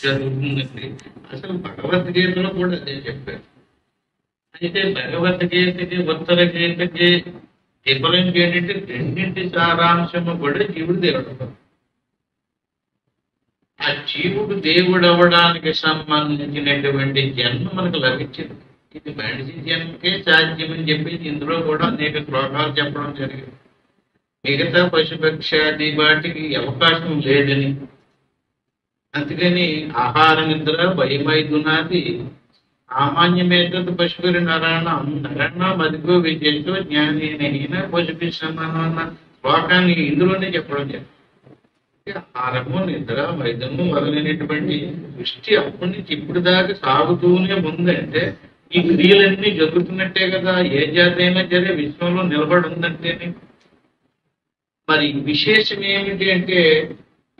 జరుగుతుందండి. అసలు భగవద్గీతలో కూడా అదే చెప్పారు. అయితే భగవద్గీతకి ఉత్తర గీతకి డిఫరెన్స్ ఏంటంటే రెండింటి సారాంశము కూడా జీవుడు దేవుడు. ఆ జీవుడు దేవుడు అవ్వడానికి సంబంధించినటువంటి జన్మ మనకు లభించింది. ఇది మనిషి జన్మకే సాధ్యమని చెప్పేసి ఇందులో కూడా అనేక శ్లోకాలు చెప్పడం జరిగింది. మిగతా పశుపక్షాది వాటికి అవకాశం లేదని, అందుకని ఆహార నిద్ర భయమైదునాది సామాన్యమేతత్ పశువురి నరాణం నరణం అదిగో విజేతో జ్ఞానేన పశుపి సమానం అన్న శ్లోకాన్ని ఇందులోనే చెప్పడం జరిగింది. ఆహారము నిద్ర వైద్యము మొదలైనటువంటి దృష్టి అప్పటి నుంచి ఇప్పుడు దాకా సాగుతూనే ఉందంటే ఈ క్రియలన్నీ జరుగుతున్నట్టే కదా. ఏ జాతి అయినా సరే విశ్వంలో నిలబడి ఉందంటేనే. మరి విశేషం ఏమిటి అంటే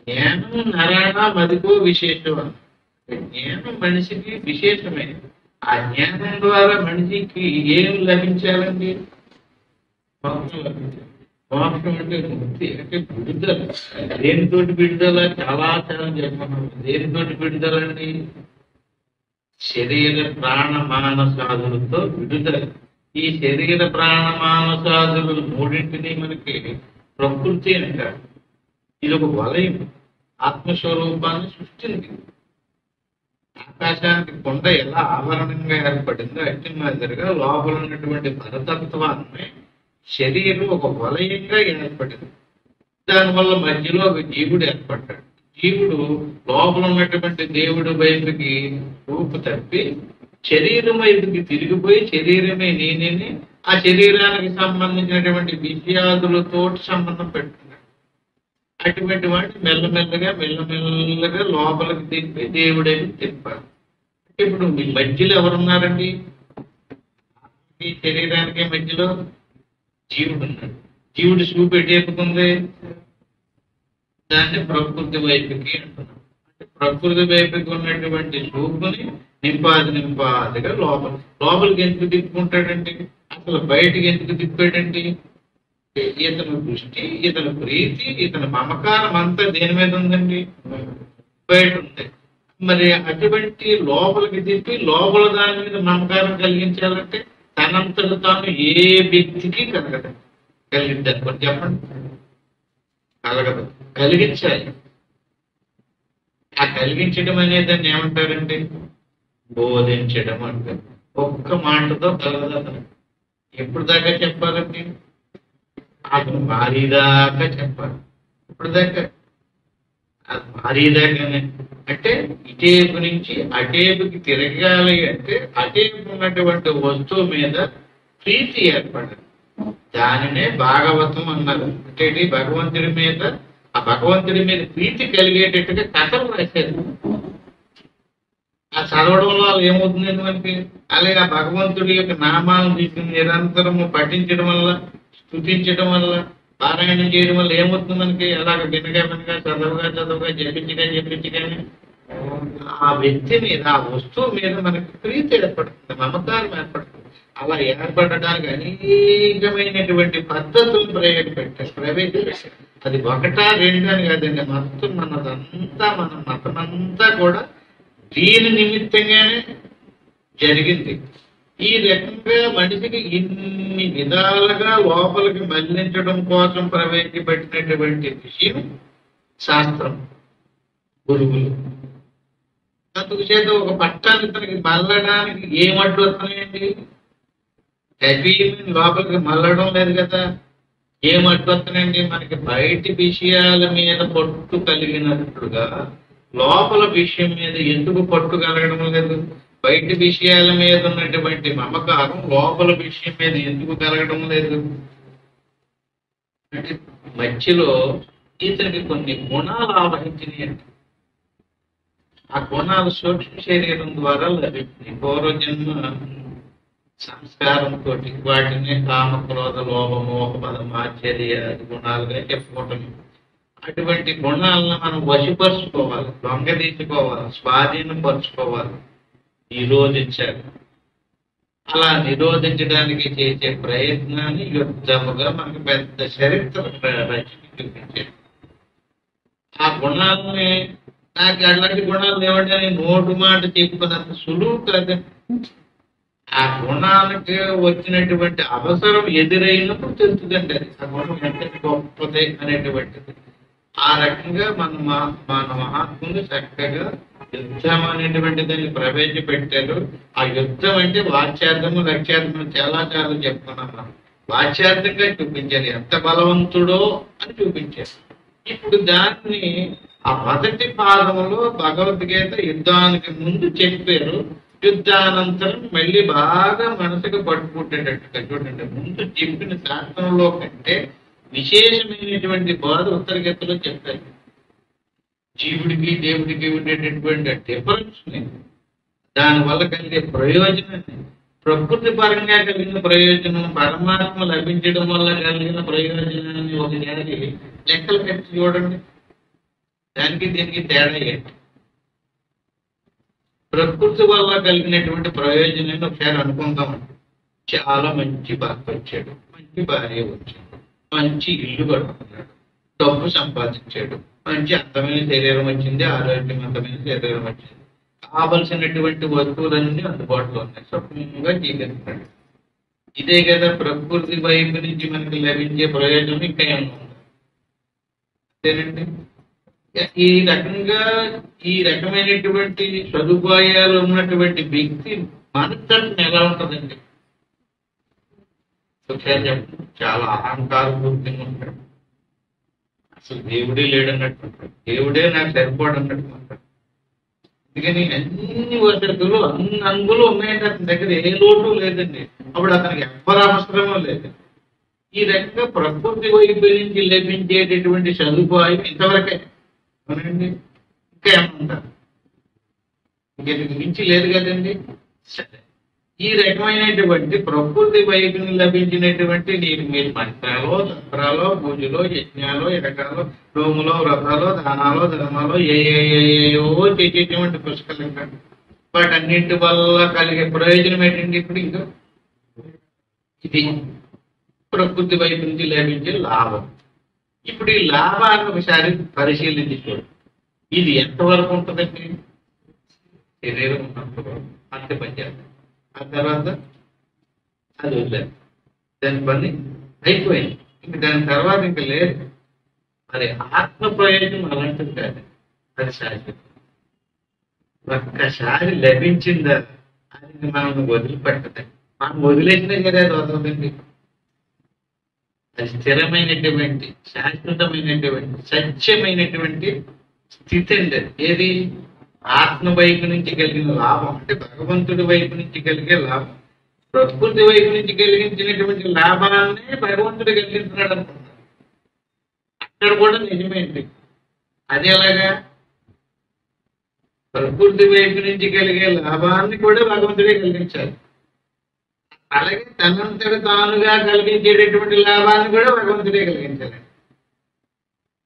జ్ఞానం నరాణ మదికో విశేషం. జ్ఞానం మనిషికి విశేషమే. ఆ జ్ఞానం ద్వారా మనిషికి ఏం లభించాలండి? మోక్షం లభించాలి. మోక్షం అంటే ముక్తి, అంటే విడుదల. దేనితోటి విడుదల? చాలా చాలా చెప్పుకున్నాం. దేనితోటి విడుదల అండి? శరీర ప్రాణ మానసాదులతో విడుదల. ఈ శరీర ప్రాణ మానసాదులు మూడింటిని మనకి ప్రకృతి అంటారు. ఇది ఒక వలయం. ఆత్మస్వరూపాన్ని సృష్టింది. ఆకాశానికి కొండ ఎలా ఆవరణంగా ఏర్పడిందో అట్టి మాదిరిగా లోపల ఉన్నటువంటి పరతత్వాన్ని శరీరం ఒక వలయంగా ఏర్పడింది. దానివల్ల మధ్యలో ఒక జీవుడు ఏర్పడ్డాడు. జీవుడు లోపల ఉన్నటువంటి దేవుడి వైపుకి రూపు తప్పి శరీరం వైపుకి తిరిగిపోయి శరీరమే నేనేని ఆ శరీరానికి సంబంధించినటువంటి విషయాదులతో సంబంధం పెట్టుకున్నాడు. అటువంటి వాటిని మెల్లమెల్లగా లోపలికి తిప్పి దేవుడేమి తిప్పారు. ఇప్పుడు మీ మధ్యలో ఎవరున్నారండి? ఈ శరీరానికి మధ్యలో జీవుడు ఉన్నాడు. జీవుడు చూపు ఎటేపుకుంది? దాన్ని ప్రకృతి వైపుకి అంటున్నాం. అంటే ప్రకృతి వైపుకి ఉన్నటువంటి చూపుని నింపాదిగా లోపలికి ఎందుకు తిప్పుకుంటాడండి? అసలు బయటికి ఎందుకు తిప్పాడండి? ఇతని దృష్టి, ఇతని ప్రీతి, ఇతని మమకారం అంతా దేని మీద ఉందండి? బయట ఉంది. మరి అటువంటి లోపలికి తిప్పి లోపల దాని మీద మమకారం కలిగించాలంటే తనంతట తాను ఏ వ్యక్తికి కలగదు. కలిగిద్దారు మరి చెప్పండి. కలగదు. కలిగించాలి. ఆ కలిగించడం అనేది దాన్ని ఏమంటారండి? బోధించడం అంటారు. ఒక్క మాటతో కలగదు. ఎప్పుడు దాకా చెప్పాలండి? అతను మారీదాకా చెప్పాలి. ఇప్పుడు దాకా మారీదాకానే. అంటే ఇటేపు నుంచి అటేపుకి తిరగాలి అంటే అటేపు ఉన్నటువంటి వస్తువు మీద ప్రీతి ఏర్పడాలి. దానినే భాగవతం అన్నారు. అంటే భగవంతుడి మీద, ఆ భగవంతుడి మీద ప్రీతి కలిగేటట్టుగా కథలు రాశారు. ఆ చదవడం వల్ల ఏమవుతుందండి మనకి? అలాగే ఆ భగవంతుడి యొక్క నామాలను తీసుకుని నిరంతరము పఠించడం వల్ల, స్తుతించడం వల్ల, పారాయణం చేయడం వల్ల ఏమవుతుంది మనకి? అలాగ వినగా చదవగా జపించగానే ఆ వ్యక్తి మీద, ఆ వస్తువు మీద మనకి ప్రీతి ఏర్పడుతుంది, మమకారం ఏర్పడుతుంది. అలా ఏర్పడడానికి అనేకమైనటువంటి పద్ధతులు ప్రవేశపెట్టారు. అది ఒకటా రెండు అని కాదండి. మొత్తం మనదంతా, మన మతమంతా కూడా దీని నిమిత్తంగానే జరిగింది. ఈ రకంగా మనిషికి ఇన్ని విధాలుగా లోపలికి మళ్లించడం కోసం ప్రవేశపెట్టినటువంటి విషయం శాస్త్రం, గురువులు. అందుకు చేత ఒక పట్టాన్ని తనకి మళ్ళడానికి ఏమడ్డు వస్తున్నాయండి? లోపలికి మళ్ళడం లేదు కదా. ఏమడ్డు వస్తున్నాయండి? మనకి బయటి విషయాల మీద పట్టు కలిగినట్లుగా లోపల విషయం మీద ఎందుకు పట్టు కలగడం లేదు? బయటి విషయాల మీద ఉన్నటువంటి మమకారం లోపల విషయం మీద ఎందుకు కలగడం లేదు? అంటే మధ్యలో ఇతనికి కొన్ని గుణాలు ఆవహించినాయండి. ఆ గుణాలు సూక్ష్మ శరీరం ద్వారా లభించినాయి. పూర్వజన్మ సంస్కారంతో వాటిని కామ, క్రోధ, లోభ, మోహ, మదం, ఆశ్చర్య గుణాలుగా చెప్పుకోవటం. అటువంటి గుణాలను మనం వశపరుచుకోవాలి, దొంగతీసుకోవాలి, స్వాధీనపరుచుకోవాలి, నిరోధించాలి. అలా నిరోధించడానికి చేసే ప్రయత్నాన్ని యుద్ధముగా మనకు పెద్ద చరిత్ర రచన చూపించారు. ఆ గుణాలని నాకు అలాంటి గుణాలు లేవంటే నోటు మాట చెప్పినంత సులువు కాదు. ఆ గుణానికి వచ్చినటువంటి అవసరం ఎదురైనప్పుడు తెలుస్తుందండి అది ఆ గుణం ఎంత గొప్పది అనేటువంటిది. ఆ రకంగా మన మహాత్ములు చక్కగా యుద్ధం అనేటువంటి దాన్ని ప్రవేశపెట్టారు. ఆ యుద్ధం అంటే వాచ్యార్థము, లక్ష్యార్థము చాలా చాలా చెప్పుకున్నాం. మనం వాచ్యార్థంగా చూపించారు, ఎంత బలవంతుడో అని చూపించారు. ఇప్పుడు దాన్ని ఆ మొదటి పాదంలో భగవద్గీత యుద్ధానికి ముందు చెప్పారు, యుద్ధానంతరం మళ్ళీ బాగా మనసుకు పట్టుకుంటేటట్టుగా చూడండి. ముందు చెప్పిన శాస్త్రంలో కంటే విశేషమైనటువంటి బోధ ఉత్తర గీతలో చెప్పారు. జీవుడికి దేవుడికి ఉండేటటువంటి డిఫరెన్స్ ని, దానివల్ల కలిగే ప్రయోజనాన్ని, ప్రకృతి పరంగా కలిగిన ప్రయోజనం, పరమాత్మ లభించడం వల్ల కలిగిన ప్రయోజనాన్ని ఒకసారి లెక్కలు కట్టి చూడండి. దానికి దీనికి తేడా ఏంటి? ప్రకృతి వల్ల కలిగినటువంటి ప్రయోజనాన్ని ఒకసారి అనుకుందామండి. చాలా మంచి భర్త వచ్చాడు, మంచి భార్య వచ్చాడు, మంచి ఇల్లు కట్టుకున్నాడు, డబ్బు సంపాదించాడు, మంచి అందమైన శరీరం వచ్చింది, ఆరోగ్యవంతమైన శరీరం వచ్చింది, కావలసినటువంటి వస్తువులన్నీ అందుబాటులో ఉన్నాయి, సుఖంగా జీవిస్తున్నాడు. ఇదే కదా ప్రకృతి వైపు నుంచి మనకి లభించే ప్రయోజనం. ఇంకా ఏమన్నా ఉందా? అంతేనండి. ఈ రకమైనటువంటి సదుపాయాలు ఉన్నటువంటి వ్యక్తి మనస్తత్వం ఎలా ఉంటుందండి? ఒకసారి చెప్పండి. చాలా అహంకారపూర్తిగా ఉంటాడు, అసలు దేవుడే లేడన్నట్టు, దేవుడే నాకు సరిపోడు అన్నట్టు ఉంటాడు. అందుకని అన్ని వసతులు, అన్ని అంగులు ఉన్నాయండి అతని దగ్గర, ఏ లోటు లేదండి. అప్పుడు అతనికి ఎవ్వరు అవసరమో లేదు. ఈ రకంగా ప్రకృతి వైపు నుంచి లభించేటటువంటి సదుపాయం ఇంతవరకే అవునండి. ఇంకా ఏమంటారు? ఇంకెందుకు మించి లేదు కదండి. సరే, ఈ రకమైనటువంటి ప్రకృతి వైపుని లభించినటువంటి మీరు మంత్రాలో, తంత్రాలో, పూజలో, యజ్ఞాలో, ఎడకాలో, నోములో, వ్రతాలో, దానాలో, ధర్మాలో ఏయో చేసేటువంటి పుష్కలంగా వాటన్నింటి వల్ల కలిగే ప్రయోజనం ఏంటండి? ఇప్పుడు ఇంకా ఇది ప్రకృతి వైపు నుంచి లభించే లాభం. ఇప్పుడు ఈ లాభాన్ని ఒకసారి పరిశీలించి చూడు. ఇది ఎంతవరకు ఉంటుందండి? శరీరం ఉన్నప్పుడు అంత పనిచేస్తుంది, ఆ తర్వాత అది వదిలేదు, దాని పని అయిపోయింది, ఇంక దాని తర్వాత ఇంక లేదు. మరి ఆత్మ ప్రయోజనం అలాంటిది కాదు, అది శాశ్వతం. ఒక్కసారి లభించిందా అది మనం వదిలిపెట్టదు. మనం వదిలేసినా సరే అది వదలదండి. అది స్థిరమైనటువంటి, శాశ్వతమైనటువంటి, సత్యమైనటువంటి స్థితి అండి. ఏది? ఆత్మ వైపు నుంచి కలిగిన లాభం, అంటే భగవంతుడి వైపు నుంచి కలిగే లాభం. ప్రకృతి వైపు నుంచి కలిగించినటువంటి లాభాన్ని భగవంతుడు కలిగిస్తున్నాడు అనుకుంటారు. అక్కడ కూడా నిజమేంటి? అది ఎలాగా? ప్రకృతి వైపు నుంచి కలిగే లాభాన్ని కూడా భగవంతుడే కలిగించాలి. అలాగే తనంతట తానుగా కలిగించేటటువంటి లాభాన్ని కూడా భగవంతుడే కలిగించాలి.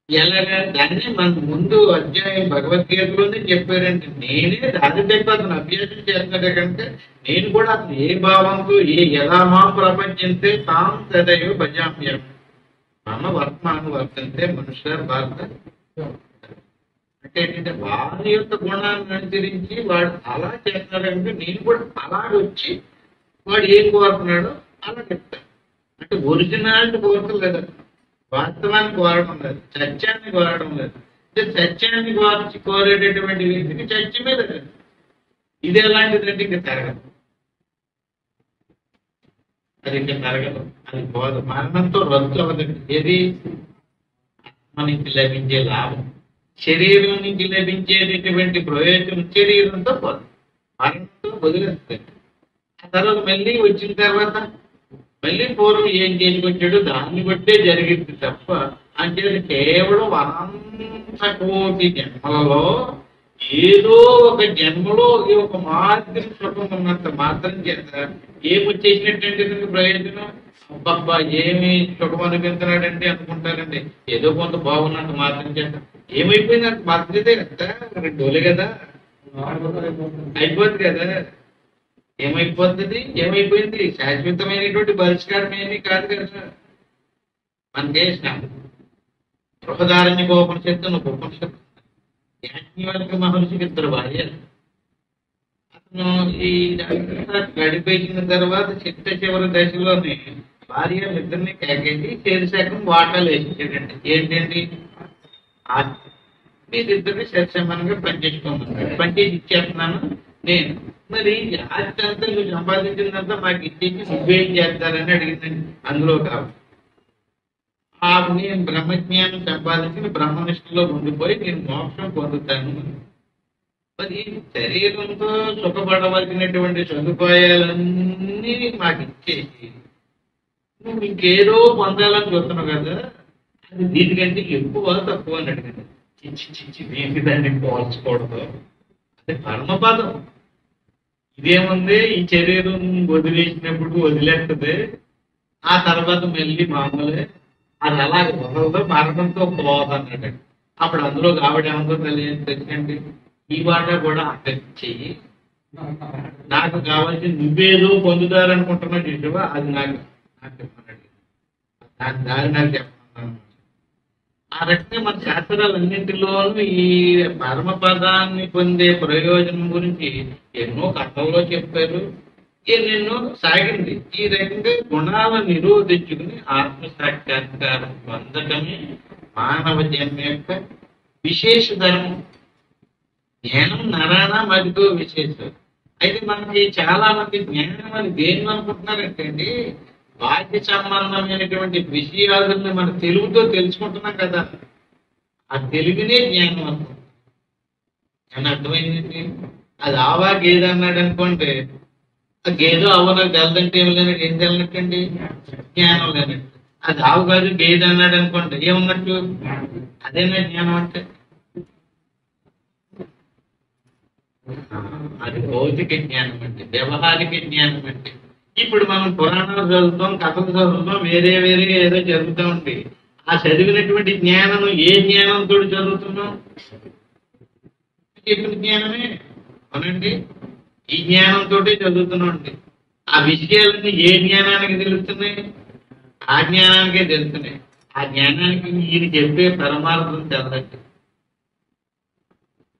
ఎలాగా? దాన్ని మన ముందు అధ్యాయం భగవద్గీతలోనే చెప్పారంటే, నేనే దాని దగ్గర అతను అభ్యాసం చేస్తున్నాడే కంటే నేను కూడా అతను ఏ భావంతో యథామా ప్రపంచంతే తాం తదయో భజామ్యం మమ వర్తమానం వర్తంతే మనుష్య భారత. అంటే ఏంటంటే వారి యొక్క గుణాన్ని అనుసరించి వాడు అలా చేస్తున్నాడంటే నేను కూడా అలాగొచ్చి వాడు ఏం కోరుతున్నాడో అలా చెప్తాడు. అంటే ఒరిజినాలిటీ కోరలేదు, వాస్తవాన్ని కోరడం లేదు, సత్యాన్ని కోరడం లేదు. అంటే సత్యాన్ని కోరేటటువంటి వ్యక్తికి సత్యం మీద లేదు. ఇది ఎలాంటిదంటే ఇంకా తరగదు, అది ఇంకా తరగదు, అది పోదు, మరణంతో రద్దు అవ్వదండి. ఏది? ఆత్మ నుంచి లభించే లాభం, శరీరం నుంచి లభించేటటువంటి ప్రయోజనం శరీరంతో పోదు, మరణంతో వదిలేస్తుంది. ఆ తర్వాత మళ్ళీ వచ్చిన తర్వాత మళ్ళీ పూర్వం ఏం చేసుకొచ్చాడో దాన్ని బట్టే జరిగింది తప్ప అంటే కేవలం అనంత కోటి జన్మలలో ఏదో ఒక జన్మలో ఒక మాదిరి సుఖం ఉన్నంత మాత్రం చేత ఏమొచ్చేసినట్టంటే దీనికి ప్రయోజనం. అబ్బబ్బా ఏమి సుఖం అనిపించినాడంటే అనుకుంటారండి. ఏదో కొంత బాగున్నంత మాత్రం చేత ఏమైపోయింది అంత మాత్రమే కదా, 2 రోజులే కదా అయిపోద్ది కదా. ఏమైపోతుంది, ఏమైపోయింది, శాశ్వతమైనటువంటి పరిష్కారం ఏమీ కాదు కదా. మనకే బృహదారణ్యకోపనిషత్తు ఒక ఉపనిషత్తు. యాజ్ఞవల్క్య మహర్షికి 2 భార్యలు. అతను ఈ గడిపేసిన తర్వాత చివరి దశలోనే భార్యలిద్దరిని కేకేసి శరీరశాఖం వాటాలు వేసేసాడండి. ఏంటండి, మీరిద్దరిని సరిసమానంగా పనిచేసుకోమన్నాడు. పనిచేసి ఇచ్చేస్తున్నాను నేను. మరి ఆస్తి అంతా నువ్వు సంపాదించిందంతా మాకు ఇచ్చేసి నువ్వేం చేస్తారని అడిగిందండి. అందులో కాబట్టి నేను బ్రహ్మజ్ఞానం సంపాదించిన బ్రహ్మనిష్టలో ఉండిపోయి నేను మోక్షం పొందుతాను. మరి శరీరంతో సుఖపడవలసినటువంటి సదుపాయాలన్నీ మాకు ఇచ్చేసి నువ్వు ఇంకేదో పొందాలని చూస్తున్నావు కదా, అది దీనికంటే ఎక్కువ తక్కువ అని అడిగింది. చిచ్చి దీనికి దాన్ని పోల్చకూడదు, అది పరమపదం. ఇదేముంది, ఈ శరీరం వదిలేసినప్పుడు వదిలేస్తుంది, ఆ తర్వాత మళ్ళీ మామూలే, అది అలా వదలదు, మరణంతో పోదన్నాడు. అప్పుడు అందులో ఆవిడేమందో తెలియదండి, ఈ మాట కూడా చెయ్యి, నాకు కావాల్సి నువ్వేదో పొందుతారనుకుంటున్నా చూసావా, అది నాకు చెప్పన్నాడు. దాని దారి నాకు చెప్పమన్నాను. ఆ రకంగా మన శాస్త్రాలన్నింటిలోనూ ఈ పరమపదాన్ని పొందే ప్రయోజనం గురించి ఎన్నో కథల్లో చెప్పారు, ఎన్నెన్నో సాగింది. ఈ రకంగా గుణాలను నిరోధించుకుని ఆత్మసాక్షాత్కారం పొందటమే మానవ జన్మ యొక్క విశేష ధర్మం. జ్ఞానం నరానా మదితో విశేషం. అయితే మనకి చాలా మంది జ్ఞానం అని దేన్ని అనుకుంటున్నారంటే అండి, బాహ్య సంబంధమైనటువంటి విషయాలను మన తెలుగుతో తెలుసుకుంటున్నాం కదా, ఆ తెలుగునే జ్ఞానం అనుకుంటున్నాం. అని అర్థమైందండి. అది ఆవా గేదె అన్నాడు అనుకోండి, ఆ గేదో ఆవు నాకు తెలదంటే ఏం లేనట్టు, ఏం తెలనట్టండి, జ్ఞానం లేనట్టు. అది ఆవు కాదు గేదె అన్నాడు అనుకోండి, ఏమన్నట్టు, అదేనా జ్ఞానం అంటే. అది భౌతిక జ్ఞానం అంటే, వ్యవహారిక జ్ఞానం అంటే. ఇప్పుడు మనం పురాణాలు చదువుతాం, కథలు చదువుతాం, వేరే వేరే ఏదో చదువుతూ ఉంటే ఆ చదివినటువంటి జ్ఞానం ఏ జ్ఞానంతో చదువుతున్నాం, చెప్పిన జ్ఞానమే అవునండి. ఈ జ్ఞానంతో చదువుతున్నాం అండి. ఆ విషయాలన్నీ ఏ జ్ఞానానికి తెలుస్తున్నాయి, ఆ జ్ఞానానికే తెలుస్తున్నాయి. ఆ జ్ఞానానికి ఈయన చెప్పే పరమార్థం తెలదండి.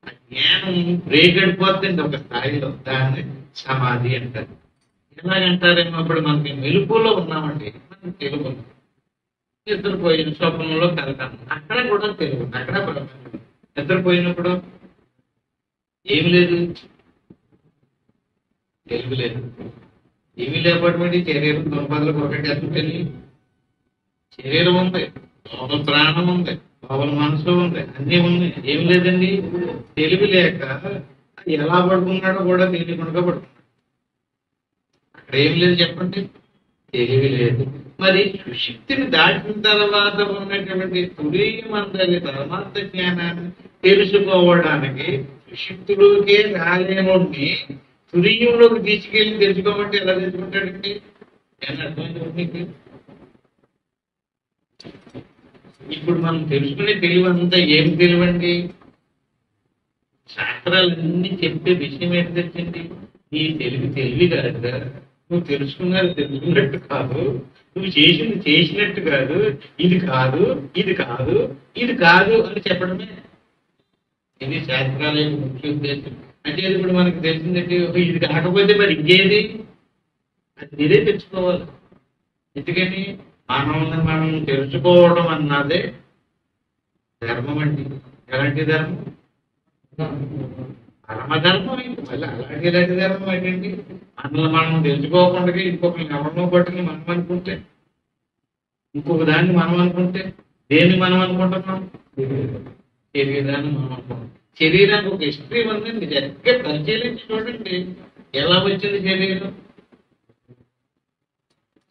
ఆ జ్ఞానం రేగడిపోతుంది ఒక స్థాయిలో, దాన్ని సమాధి అంటారు. ఎలాగంటారేమో, ఇప్పుడు మనకి మెలుపులో ఉన్నామండి, మనకి తెలుగు నిద్రపోయిన స్వప్నంలో కలతాము, అక్కడ కూడా తెలుగు, అక్కడ ప్రపంచం. నిద్రపోయినప్పుడు ఏమి లేదు, తెలుగు లేదు. ఏమీ లేకపోతే శరీరం దుర్బలకు ఒకటి ఎందుకని, శరీరం ఉంది, లోపల ప్రాణం ఉంది, లోపల మనసు ఉంది, అన్నీ ఉన్నాయి, ఏమి లేదండి. తెలుగు లేక ఎలా పడుకున్నాడో కూడా తెలియకుండా పడుకున్నాడు. అక్కడ ఏం లేదు చెప్పండి, తెలివి లేదు. మరి సుశక్తిని దాటిన తర్వాత ఉన్నటువంటి తురీయమందరి పరమార్థ జ్ఞానాన్ని తెలుసుకోవడానికి సుశక్తిలోకే రాలేనుండి తురీయంలోకి తీసుకెళ్ళి తెలుసుకోమంటే ఎలా తెలుసుకుంటాడండి? అని అర్థమైంది మీకు. ఇప్పుడు మనం తెలుసుకునే తెలివి అంతా ఏం తెలివండి? శాస్త్రాలన్నీ చెప్పే విషయం ఏంటి తెచ్చండి, నీ తెలివి కాదుగా, నువ్వు తెలుసుకున్నది తెలుసుకున్నట్టు కాదు, నువ్వు చేసింది చేసినట్టు కాదు, ఇది కాదు ఇది కాదు ఇది కాదు అని చెప్పడమే ఇది శాస్త్రాల యొక్క ముఖ్య ఉద్దేశం. అంటే ఇప్పుడు మనకు తెలిసిందంటే ఇది కాకపోతే మరి ఇంకేది, అది మీరే తెలుసుకోవాలి. ఎందుకని మనం తెలుసుకోవడం అన్నదే ధర్మం అండి. ఎలాంటి ధర్మం? పరమధర్మం అయింది. మళ్ళీ అలాంటి ఇలాంటి ధర్మం ఏంటండి? మనల్ని మనం తెలుసుకోకుండా ఇంకొకరిని ఎవరినో పట్టుకుని మనం అనుకుంటే, ఇంకొక దాన్ని మనం అనుకుంటే, దేన్ని మనం అనుకుంటున్నాం? శరీరాన్ని మనం అనుకుంటాం. శరీరానికి ఒక హిస్టరీ ఉందండి, జరిగే పరిశీలించి చూడండి ఎలా వచ్చింది శరీరం.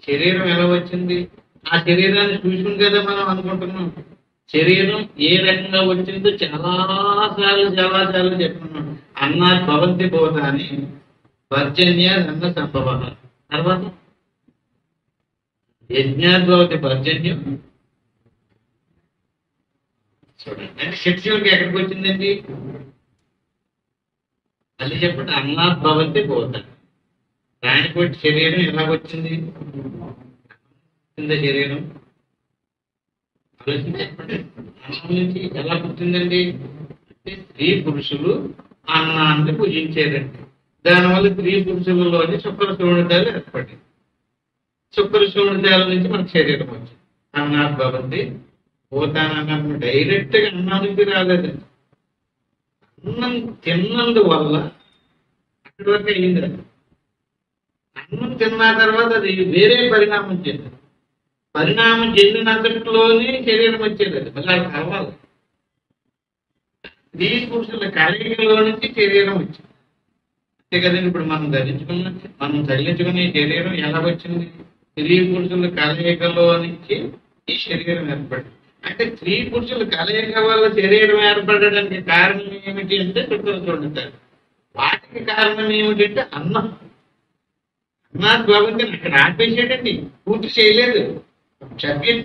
శరీరం ఎలా వచ్చింది? ఆ శరీరాన్ని చూసుకుని కదా మనం అనుకుంటున్నాం. శరీరం ఏ రకంగా వచ్చిందో చాలా చెప్తున్నాం. అన్నాత్ భవంతి భూతాని పర్జన్యాదన్న సంభవ. తర్వాత యజ్ఞాద్భవతి పర్జన్యం. చూడండి, అంటే శిక్షకి ఎక్కడికి వచ్చిందండి? మళ్ళీ చెప్పండి. అన్నాత్ భవంతి భూతాని, దానికి వచ్చి శరీరం ఎలాగొచ్చింది? శరీరం ఆలోచించి చెప్పండి. అన్నం నుంచి ఎలా పుట్టిందండి? అంటే స్త్రీ పురుషులు అన్నాన్ని పూజించారండి. దానివల్ల స్త్రీ పురుషులలోని శుక్ర శూన్యతాలు ఏర్పడింది. శుక్ర శూన్యతాల నుంచి మనకు శరీరం వచ్చింది. అన్నాత్ భవంతి భూతానన్నప్పుడు డైరెక్ట్ గా అన్నం నుంచి రాలేదండి. అన్నం తిన్నందువల్ల అక్కడి వరకు అయింది. అన్నం తిన్న తర్వాత అది వేరే పరిణామం చెందింది. పరిణామం చెందినంతట్లోనే శరీరం వచ్చేది. మళ్ళీ అది కావాలి. స్త్రీ పురుషుల కలయికలో నుంచి శరీరం వచ్చింది. అంతే కదండి. ఇప్పుడు మనం ధరించుకునే శరీరం ఎలా వచ్చింది? స్త్రీ పురుషుల కలయికలో నుంచి ఈ శరీరం ఏర్పడింది. అంటే స్త్రీ పురుషుల కలయిక వల్ల శరీరం ఏర్పడడానికి కారణం ఏమిటి అంటే చూడతారు. వాటికి కారణం ఏమిటంటే అన్నం. అన్నాత్ భవంతి అక్కడ ఆపేసాడండి, పూర్తి చేయలేదు. చెప్పండి,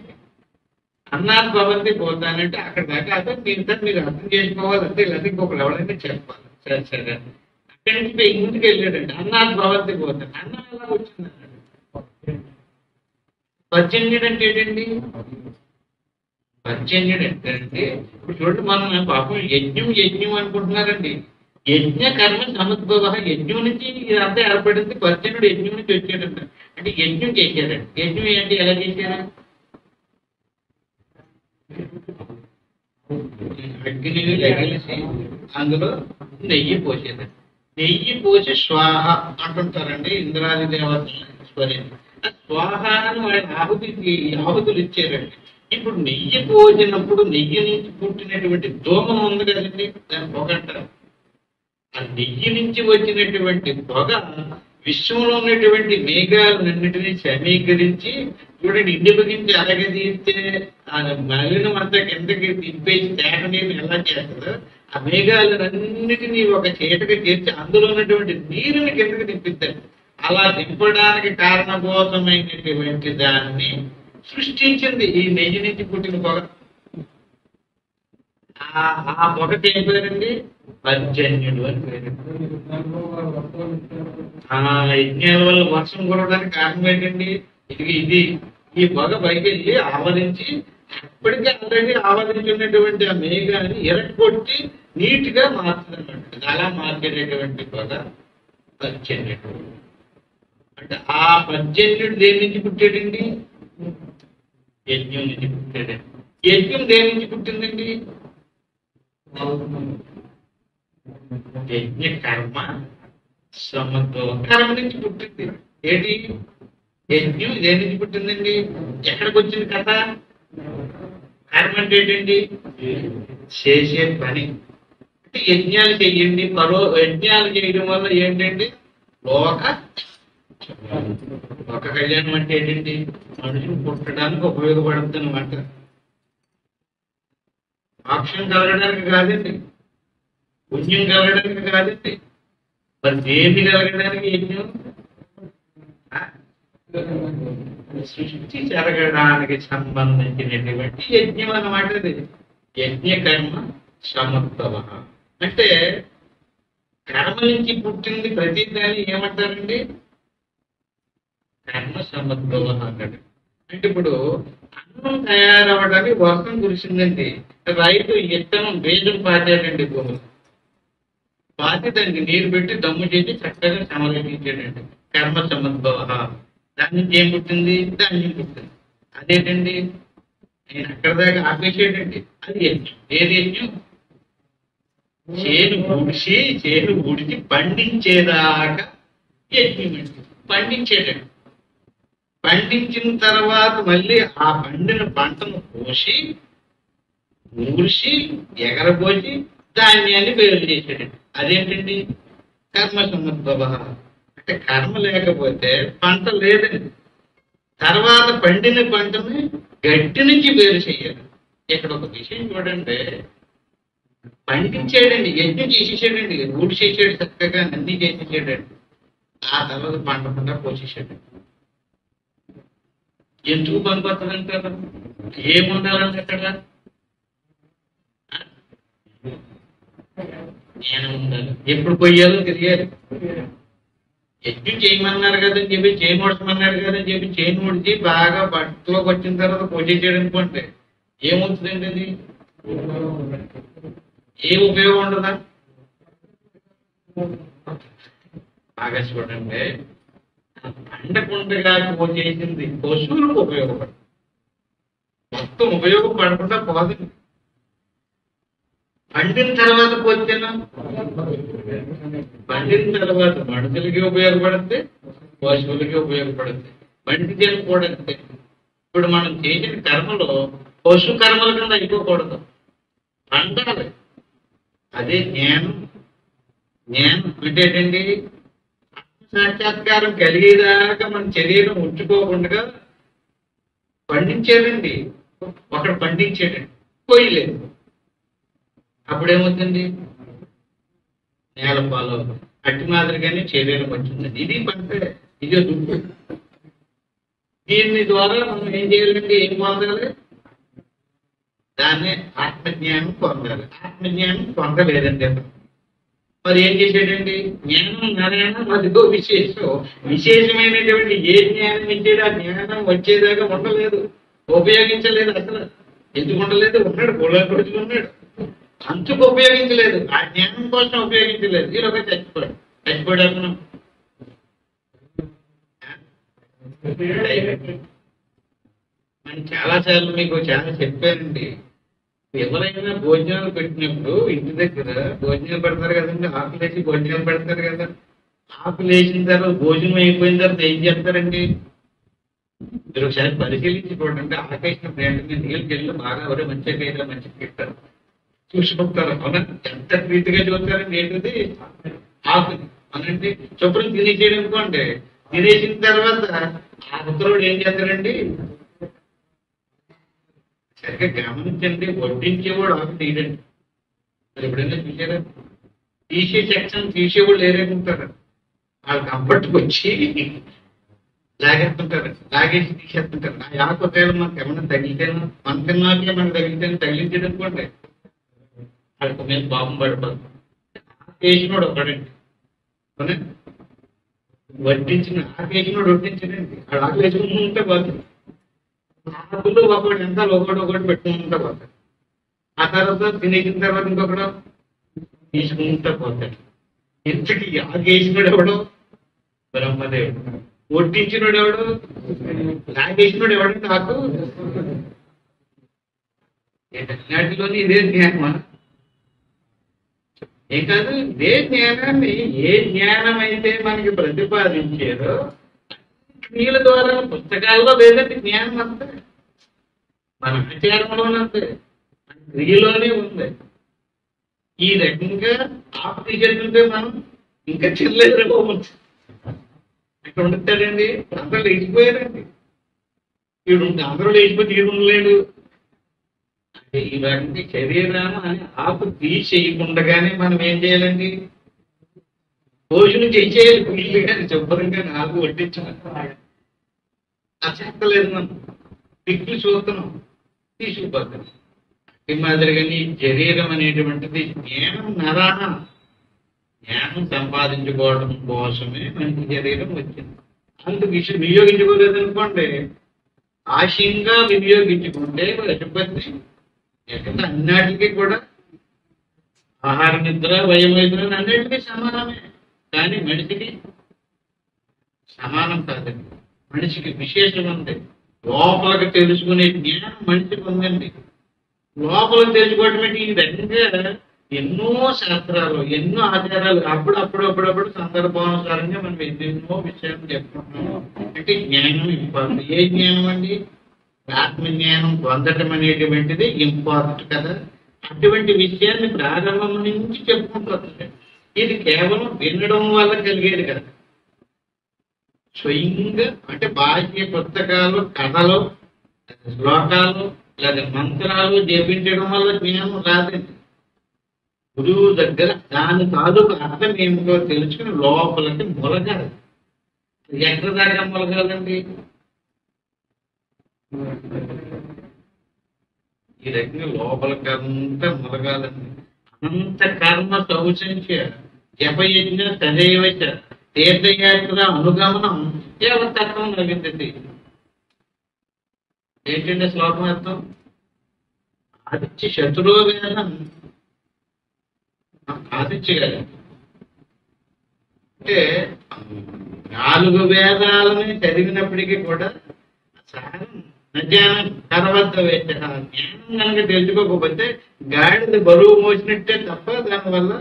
అన్నాత్ భవంతి పోతానంటే అక్కడ దాకా అదే మీరు అర్థం చేసుకోవాలంటే ఇలాంటి ఇంకొకరు ఎవరైనా చెప్పాలి. సరే అక్కడి నుంచి ముందుకు వెళ్ళాడండి. అన్నాత్ భవంతి పోతాను. అన్నం ఎలా వచ్చిందన్నాడు. పర్జన్యుడు అంటే ఏంటండి? పర్జన్యుడు అంటే ఇప్పుడు చూడండి, మనం పాపం యజ్ఞం అనుకుంటున్నారండి. యజ్ఞ కర్మ సముద్భవ. యజ్ఞం నుంచి ఇదంతా ఏర్పడింది. పర్జన్యుడు యజ్ఞం నుంచి వచ్చాడంట. అంటే యజ్ఞం చేశాడండి. యజ్ఞం ఏంటి? ఎలా చేశారు? అగ్నిని తగిలిసి అందులో నెయ్యి పోసేదండి. నెయ్యి పోసి స్వాహ అంటుంటారండి ఇంద్రాది దేవతలు స్మరించి. ఆ స్వాహ అని వాళ్ళ ఆహుతులు ఇచ్చారండి. ఇప్పుడు నెయ్యి పోసినప్పుడు నెయ్యి నుంచి పుట్టినటువంటి దోమం ఉంది కదండి, దాని పొగ అంటారు. ఆ నెయ్యి నుంచి వచ్చినటువంటి పొగ విశ్వంలో ఉన్నటువంటి మేఘాలన్నింటినీ సమీకరించి చూడండి, ఇంటి బిగించి అరగదీస్తే ఆ మలినం అంతా కిందకి తిప్పేసి తేట నీరు ఎలా చేస్తుందో ఆ మేఘాలన్నిటినీ ఒక చీటకి చేర్చి అందులో ఉన్నటువంటి నీరుని కిందకి తిప్పిద్దారు. అలా తిప్పడానికి కారణభూతమైనటువంటి దాన్ని సృష్టించింది ఈ నెయ్యి నుంచి పుట్టిన పొగ. ఆ పొగకి ఏం పేరండి? పర్జన్యుడు అని పేరు. ఆ యజ్ఞాల వల్ల వర్షం కురవడానికి కారణం ఏంటండి? ఇది ఈ పొగ పైకి వెళ్ళి ఆవరించి అప్పటికే ఆల్రెడీ ఆవరించి ఉన్నటువంటి ఆ మేఘాన్ని ఎరగొట్టి నీట్ గా మార్చుతుంది అన్నమాట. అలా మార్చేటటువంటి పొగ పర్జన్యుడు. అంటే ఆ పర్జన్యుడు దేని నుంచి పుట్టాడండి? యజ్ఞం నుంచి పుట్టాడండి. యజ్ఞం దేని నుంచి పుట్టిందండి? యజ్ఞ కర్మ కర్మ నుంచి పుట్టింది. ఏంటి? యజ్ఞం దేని నుంచి పుట్టిందండి? ఎక్కడికి వచ్చింది కథ? కర్మ అంటే ఏంటండి? చేసే పని. అంటే యజ్ఞాలు చెయ్యండి. యజ్ఞాలు చేయడం వల్ల ఏంటండి? లోక కళ్యాణం అంటే ఏంటండి? మనుషులు పుట్టడానికి ఉపయోగపడుతుంది అన్నమాట. మోక్షం కలగడానికి కాదండి, పుణ్యం కలగడానికి కాదండి, మరి దేన్ని కలగడానికి యజ్ఞం? సృష్టి జరగడానికి సంబంధించినటువంటి యజ్ఞం అన్నమాట. యజ్ఞ కర్మ సముద్భవ. అంటే కర్మ నుంచి పుట్టింది ప్రతి దాన్ని ఏమంటారండి? కర్మ సముద్భవ అన్నాడు. అంటే ఇప్పుడు అన్నం తయారవడానికి వర్షం కురిసిందండి. రైతు ఇత్తనం బీజం పాతాడండి. భూములు పాతి దానికి నీరు పెట్టి దమ్ము చేసి చక్కగా సమర్పించాడండి. కర్మ సముద్భవ. దాని నుంచి ఏం పుట్టింది? ధాన్యం పుట్టింది. అదేంటండి? నేను అక్కడ దాకా ఆపేసాడండి. అది యజ్ఞం. ఏది యజ్ఞం? చేను ఊడిచి పండించేదాకా యజ్ఞం అండి. పండించేటండి. పండించిన తర్వాత మళ్ళీ ఆ పండిన పంటను కోసి ఊడ్చి ఎగరపోసి ధాన్యాన్ని వేరు చేసేటండి. అదేంటండి? కర్మ సముద్భవ. అంటే కర్మ లేకపోతే పంట లేదండి. తర్వాత పండిన పంటని గట్టి నుంచి వేరు చేయాలి. ఇక్కడ ఒక విషయం చూడండి, పండించాడండి, యజ్ఞం చేసేసాడండి, ఊడి చేసాడు, చక్కగా అన్ని చేసేసాడండి. ఆ తర్వాత పండకుండా పోసేసాడు. ఎందుకు పనికొస్తుందంటారు? ఏముండాలంటే అక్కడ జ్ఞానం ఉండాలి. ఎప్పుడు పోయాలో తెలియాలి. యజ్ఞం చేయమన్నారు కదని చెప్పి చేను ఉడచమన్నారు కదని చెప్పి చేను ఉడిచి బాగా బట్టలోకి వచ్చిన తర్వాత పోసేసాడు అనుకోండి, ఏమవుతుందండి? అది ఏ ఉపయోగం ఉండదా? బాగా చూడండి, పండకుండగా పోసేసింది పశువులకు ఉపయోగపడుతుంది, మొత్తం ఉపయోగపడకుండా పోతుంది. పండిన తర్వాత పోతేనా పండిన తర్వాత మనుషులకి ఉపయోగపడుతుంది, పశువులకి ఉపయోగపడుతుంది. పండి తినకూడదు. ఇప్పుడు మనం చేసిన కర్మలో పశు కర్మల కింద అయిపోకూడదు, పండాలి. అదే జ్ఞానం. జ్ఞానం అంటే ఏంటండి? సాక్షాత్కారం కలిగేదాకా మన శరీరం ఉంచుకోకుండా పండించాడండి. ఒకడు పండించాడండి, పోయలేదు. అప్పుడేమవుతుంది? నేల పాలు అట్టి మాదిరిగానే శరీరం వచ్చిందండి. ఇది పంట, ఇదే దుడ్డు. దీని ద్వారా మనం ఏం చేయాలండి? ఏం పొందాలి? దాన్నే ఆత్మజ్ఞానం పొందాలి. ఆత్మజ్ఞానం పొందలేదండి అతను. మరి ఏం చేశాడండి? జ్ఞానం నారాయణ మధ్యలో విశేషం. విశేషమైనటువంటి ఏ జ్ఞానం ఇచ్చాడు? ఆ జ్ఞానం వచ్చేదాకా ఉండలేదు, ఉపయోగించలేదు. అసలు ఎందుకు ఉండలేదు? ఉన్నాడు, రోజులు ఉన్నాడు, అంచుకు ఉపయోగించలేదు. ఆ జ్ఞానం కోసం ఉపయోగించలేదు. ఈరోజు చచ్చిపోయాడు. చచ్చిపోయాడు. మనం చాలాసార్లు మీకు చాలా చెప్పానండి. ఎవరైనా భోజనాలు పెట్టినప్పుడు ఇంటి దగ్గర భోజనాలు పెడతారు కదండి, ఆకులేసి భోజనాలు పెడతారు కదా. ఆకులేసిన తర్వాత భోజనం అయిపోయిన తర్వాత ఏం చేస్తారండి? మీరు ఒకసారి పరిశీలించి చూడండి. ఆకేసిన ప్లేట్ మీద నీళ్ళకి బాగా ఎవరో మంచిగా మంచిగా పెట్టారు, చూసుకుంటారు. అవునా? ఎంత ప్రీతిగా చూస్తారండి. ఏంటిది? ఆకుని అవునండి. శుభ్రం తినేసేయడం అనుకోండి. తినేసిన తర్వాత ఆ ఉత్తరుడు ఏం చేస్తారండి? సరిగ్గా గమనించండి, వడ్డించేవాడు ఆకు తీయడండి. మరి ఎప్పుడైనా చూసారా? తీసే సెక్షన్ తీసేవాళ్ళు లేరేకుంటారు. వాళ్ళు కంఫర్ట్కి వచ్చి లాగేస్తుంటారు, లాగేసి తీసేస్తుంటారు. ఆ ఆకు ఒకవేళ మనకు ఏమన్నా తగిలితేనో, మన తిన్నాకే మనకు తగిలితేనే తగిలించడం అనుకోండి, వాళ్ళకి మీద పాపం పడిపోతుంది. ఆకేసినోడు ఒకడండి, వడ్డించిన ఆకేసినోడు వడ్డించడండి. వాడు ఆకులు వేసుకుంటూ పోతుంది. ఆకులు ఒకటి ఎంత ఒకటి పెట్టుకుంటూ పోతాడు. ఆ తర్వాత తినేసిన తర్వాత ఇంకొకడు తీసుకుంటూ పోతాడు. ఇంతకీ ఆకేసినోడు ఎవడు? బ్రహ్మదేవుడు. వడ్డించినోడు ఎవడు? లాగేసినోడు ఎవడు? నాకు నాటిలోని ఇదే జ్ఞానమా? ఏం కాదు. ఇదే జ్ఞానాన్ని, ఏ జ్ఞానం అయితే మనకి ప్రతిపాదించారో క్రియల ద్వారా, పుస్తకాల్లో లేదండి జ్ఞానం అంతే, మన ఆచారంలోనంతే, మన క్రియలోనే ఉంది. ఈ రకంగా ఆపు తీసేస్తుంటే మనం ఇంకా చెల్లెకపోవచ్చు. అక్కడ ఉంటాడండి, అందరూ లేచిపోయారండి. వీడు అందరూ లేచిపోతే వీడు ఉండలేడు. అంటే ఇవన్నీ శరీరం అని ఆపు తీసేయకుండగానే మనం ఏం చేయాలండి? భోజనం చేయాలి. వీళ్ళు కానీ శుభ్రంగా ఆకు వడ్డించమని అసెక్కలేదు. మనం దిక్కులు చూస్తున్నాం, తీసుకుపోతాం. ఈ మాదిరిగాని శరీరం అనేటువంటిది జ్ఞానం నరాణ, జ్ఞానం సంపాదించుకోవడం కోసమే మనకి శరీరం వచ్చింది. అందుకు వినియోగించుకోలేదనుకోండి, ఆశయంగా వినియోగించుకుంటే పశుపతి ఎక్కడ అన్నిటికీ కూడా ఆహార నిద్ర, వయమైద్ర అన్నిటికీ సమానమే. కానీ మనిషికి సమానం కాదండి. మనిషికి విశేషం ఉంది. లోపలికి తెలుసుకునే జ్ఞానం మనిషికి ఉందండి. లోపలికి తెలుసుకోవడం అంటే ఈ రకంగా ఎన్నో శాస్త్రాలు, ఎన్నో ఆచారాలు అప్పుడప్పుడు సందర్భానుసారంగా మనం ఎన్నెన్నో విషయాలు చెప్పుకుంటున్నాము. అంటే జ్ఞానం ఇంపార్టెంట్. ఏ జ్ఞానం అండి? ఆత్మజ్ఞానం పొందటం అనేటువంటిది ఇంపార్టెంట్ కదా. అటువంటి విషయాన్ని ప్రారంభం నుంచి చెప్పుకుంటూ వస్తుంది. ఇది కేవలం వినడం వల్ల కలిగేది కదా. స్వయంగా అంటే బాహ్య పుస్తకాలు, కథలు, శ్లోకాలు లేదా మంత్రాలు జపించడం వల్ల జ్ఞానం రాదండి. గురువు దగ్గర దాని తాలూకు అర్థం ఏమిటో తెలుసుకుని లోపలికి మొలగాలి. ఎక్కడ దాకా మొలగాలండి? ఈ రకంగా లోపలికి అంతా మొలగాలండి. అనంత కర్మ శౌచంచ జపయజ్ఞ తదైవచ తీర్థయాత్ర అనుగమనం దేవతత్వం నవిందతి. ఏంటంటే శ్లోకం అర్థం? ఆదిత్య శత్రువు వేదం ఆదిత్య గారు అంటే 4 వేదాలని చదివినప్పటికీ కూడా సారం జ్ఞానం తర్వాత జ్ఞానం కనుక తెలుసుకోకపోతే గాడిద బరువు మోసినట్టే తప్ప దానివల్ల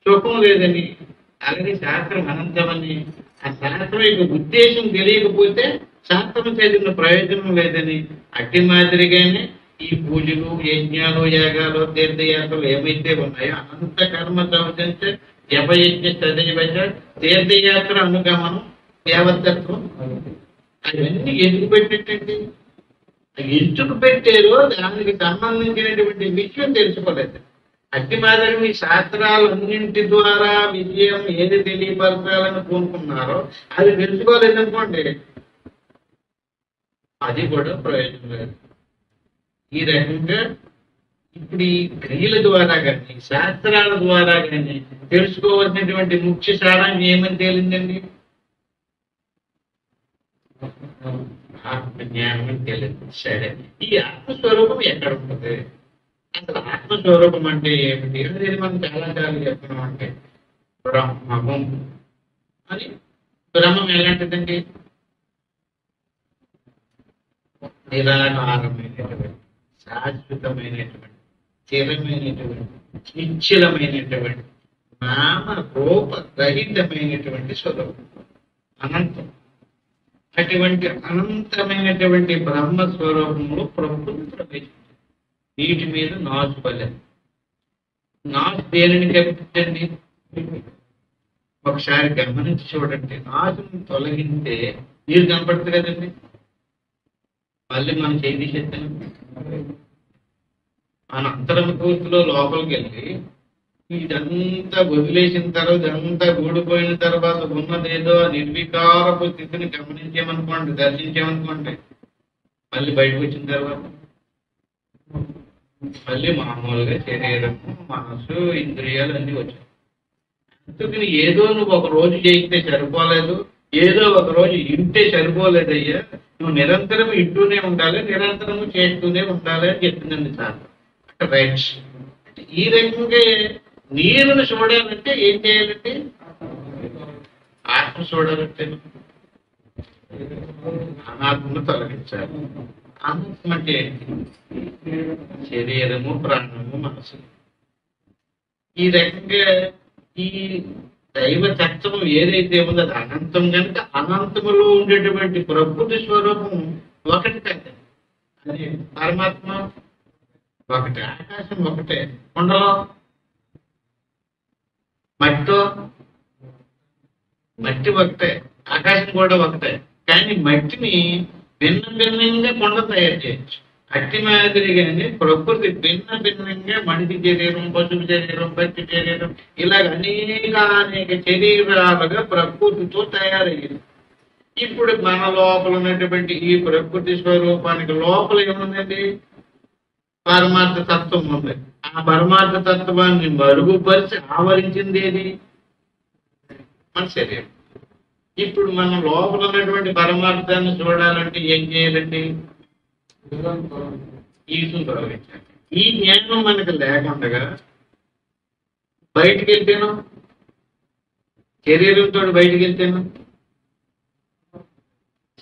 సుఖం లేదని, అలాగే శాస్త్రం అనంతమని, ఆ శాస్త్రం యొక్క ఉద్దేశం తెలియకపోతే శాస్త్రం చదివిన ప్రయోజనం లేదని, అట్టి మాదిరిగానే ఈ పూజలు, యజ్ఞాలు, యాగాలు, తీర్థయాత్రలు ఏమైతే ఉన్నాయో అనంత కర్మ సంవత్సరం జపయజ్ఞ తదైవచ తీర్థయాత్ర అనుగమనం దేవతత్వం అవన్నీ ఎందుకు పెట్టినట్టండి? ఎందుకు పెట్టారో దానికి సంబంధించినటువంటి విషయం తెలుసుకోలేదు. అట్టి మాదిరి మీ శాస్త్రాలన్నింటి ద్వారా విజయం ఏది తెలియపరచాలని కోరుకున్నారో అది తెలుసుకోలేదనుకోండి, అది కూడా ప్రయోజనం లేదు. ఈ రకంగా ఇప్పుడు ఈ క్రియల ద్వారా కానీ శాస్త్రాల ద్వారా కానీ తెలుసుకోవాల్సినటువంటి ముఖ్య సారాంశం ఏమని తేలిందండి? ఆత్మజ్ఞానం అని తెలియదు. సరే, ఈ ఆత్మస్వరూపం ఎక్కడ ఉంటుంది? అసలు ఆత్మస్వరూపం అంటే ఏమిటి అనేది మనం చాలా సార్లు చెప్తున్నాం. అంటే బ్రహ్మం అని. బ్రహ్మం ఎలాంటిదండి? నిరాకారమైనటువంటి, శాశ్వతమైనటువంటి, స్థిరమైనటువంటి, నిశ్చలమైనటువంటి, నామ రూప రహితమైనటువంటి స్వరూపం అనంతం. అటువంటి అనంతమైనటువంటి బ్రహ్మస్వరూపంలో ప్రకృతి ప్రవేశించింది. వీటి మీద నాచు పల్లెదు. నాచు దేనిని కనిపించండి? ఒకసారి గమనించి చూడండి. నాచును తొలగితే నీరు కనపడుతుంది కదండి. మళ్ళీ మనం చేయి తీసేస్తాను. మన అంతర్మూర్తిలో లోపలికి వెళ్ళి ఇదంతా వదిలేసిన తర్వాత, ఇదంతా గూడిపోయిన తర్వాత ఉన్నదేదో నిర్వికారపు స్థితిని గమనించామనుకోండి, దర్శించామనుకోండి, మళ్ళీ బయటకు వచ్చిన తర్వాత మళ్ళీ మామూలుగా శరీరము, మనసు, ఇంద్రియాలు అన్నీ వచ్చాయి. అందుకని ఏదో నువ్వు ఒక రోజు చేయితే సరిపోలేదు, ఏదో ఒక రోజు ఇంటే సరిపోలేదయ్యా, నువ్వు నిరంతరం ఇంటూనే ఉండాలి, నిరంతరము చేస్తూనే ఉండాలి అని చెప్తుందండి సార్. రైట్. ఈ రకంగా నీరును చూడాలంటే ఏం చేయాలంటే, ఆత్మ చూడాలంటే అనాత్మను తొలగించాలి. ఆత్మ అంటే శరీరము, ప్రాణము, మనసు. ఈ రకంగా ఈ దైవ తత్వం ఏదైతే ఉందో అది అనంతం కనుక అనంతములో ఉండేటువంటి ప్రకృతి స్వరూపం ఒకటి కాదు. అది పరమాత్మ ఒకటే, ఆకాశం ఒకటే, కొండలో మట్టి ఒకటే, ఆకాశం కూడా ఒకటే. కానీ మట్టిని భిన్న భిన్నంగా కొండ తయారు చేయొచ్చు. అట్టి మాదిరిగానే ప్రకృతి భిన్న భిన్నంగా మనిషి శరీరం, పశువు శరీరం, పక్షి శరీరం ఇలాగ అనేక శరీరాలుగా ప్రకృతితో తయారయ్యింది. ఇప్పుడు మన లోపల ఉన్నటువంటి ఈ ప్రకృతి స్వరూపానికి లోపల ఏముందండి? పరమార్థ తత్వం ఉంది. ఆ పరమార్థ తత్వాన్ని మరుగుపరిచి ఆవరించింది ఏది? మన శరీరం. ఇప్పుడు మనం లోపల ఉన్నటువంటి పరమార్థాన్ని చూడాలంటే ఏం చేయాలండి? ఈసును తొలగించాలి. ఈ జ్ఞానం మనకు లేకుండా బయటికి వెళ్తేను, శరీరంతో బయటికి వెళ్తేను,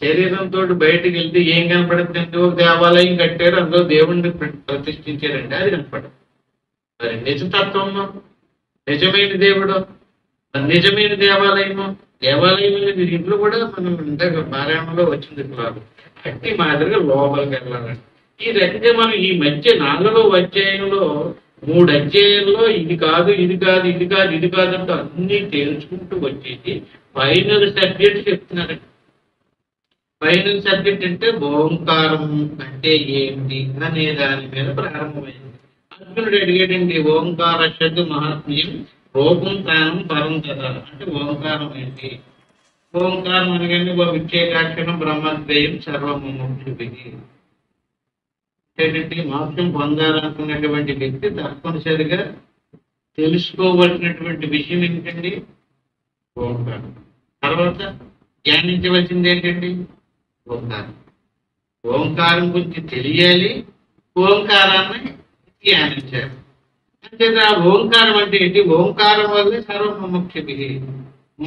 శరీరంతో బయటికి వెళ్తే ఏం కనపడుతుంది? ఒక దేవాలయం కట్టారు, అందులో దేవుణ్ణి ప్రతిష్ఠించారంటే అది కనపడదు. మరి నిజతత్వం, నిజమైన దేవుడు, నిజమైన దేవాలయము, దేవాలయం అనేది ఇంట్లో కూడా మనం ఇంతగా పారాయణంలో వచ్చింది. అట్టి మాదిరిగా లోపలికి వెళ్ళాలండి. ఈ రకంగా మనం ఈ మధ్య 4వ అధ్యాయంలో 3 అధ్యాయంలో ఇది కాదు, ఇది కాదు, ఇది కాదు, ఇది కాదు అంటూ అన్నీ తేల్చుకుంటూ వచ్చేసి ఫైనల్ సబ్జెక్ట్ చెప్తున్నారు. ఫైనల్ సబ్జెక్ట్ అంటే ఓంకారం అంటే ఏంటి అనే దాని మీద ప్రారంభమైంది. అర్జునుడు అడిగేటండి ఓంకార శబ్ద మహాత్మ్యం రూపం తానం పరం కదా అంటే ఓంకారం ఏంటి? ఓంకారం అనగానే విచ్చేకాక్షరం బ్రహ్మద్వయం సర్వముఖ్యుడి. ఏంటంటే మోక్షం పొందాలనుకున్నటువంటి వ్యక్తి తప్పనిసరిగా తెలుసుకోవలసినటువంటి విషయం ఏంటండి? ఓంకారం. తర్వాత ధ్యానించవలసింది ఏంటండి? ఓంకారం. ఓంకారం గురించి తెలియాలి, ఓంకారాన్ని ధ్యానించాలి. అంటే ఓంకారం అంటే ఏంటి? ఓంకారం వల్లే సర్వముఖ్యుడి.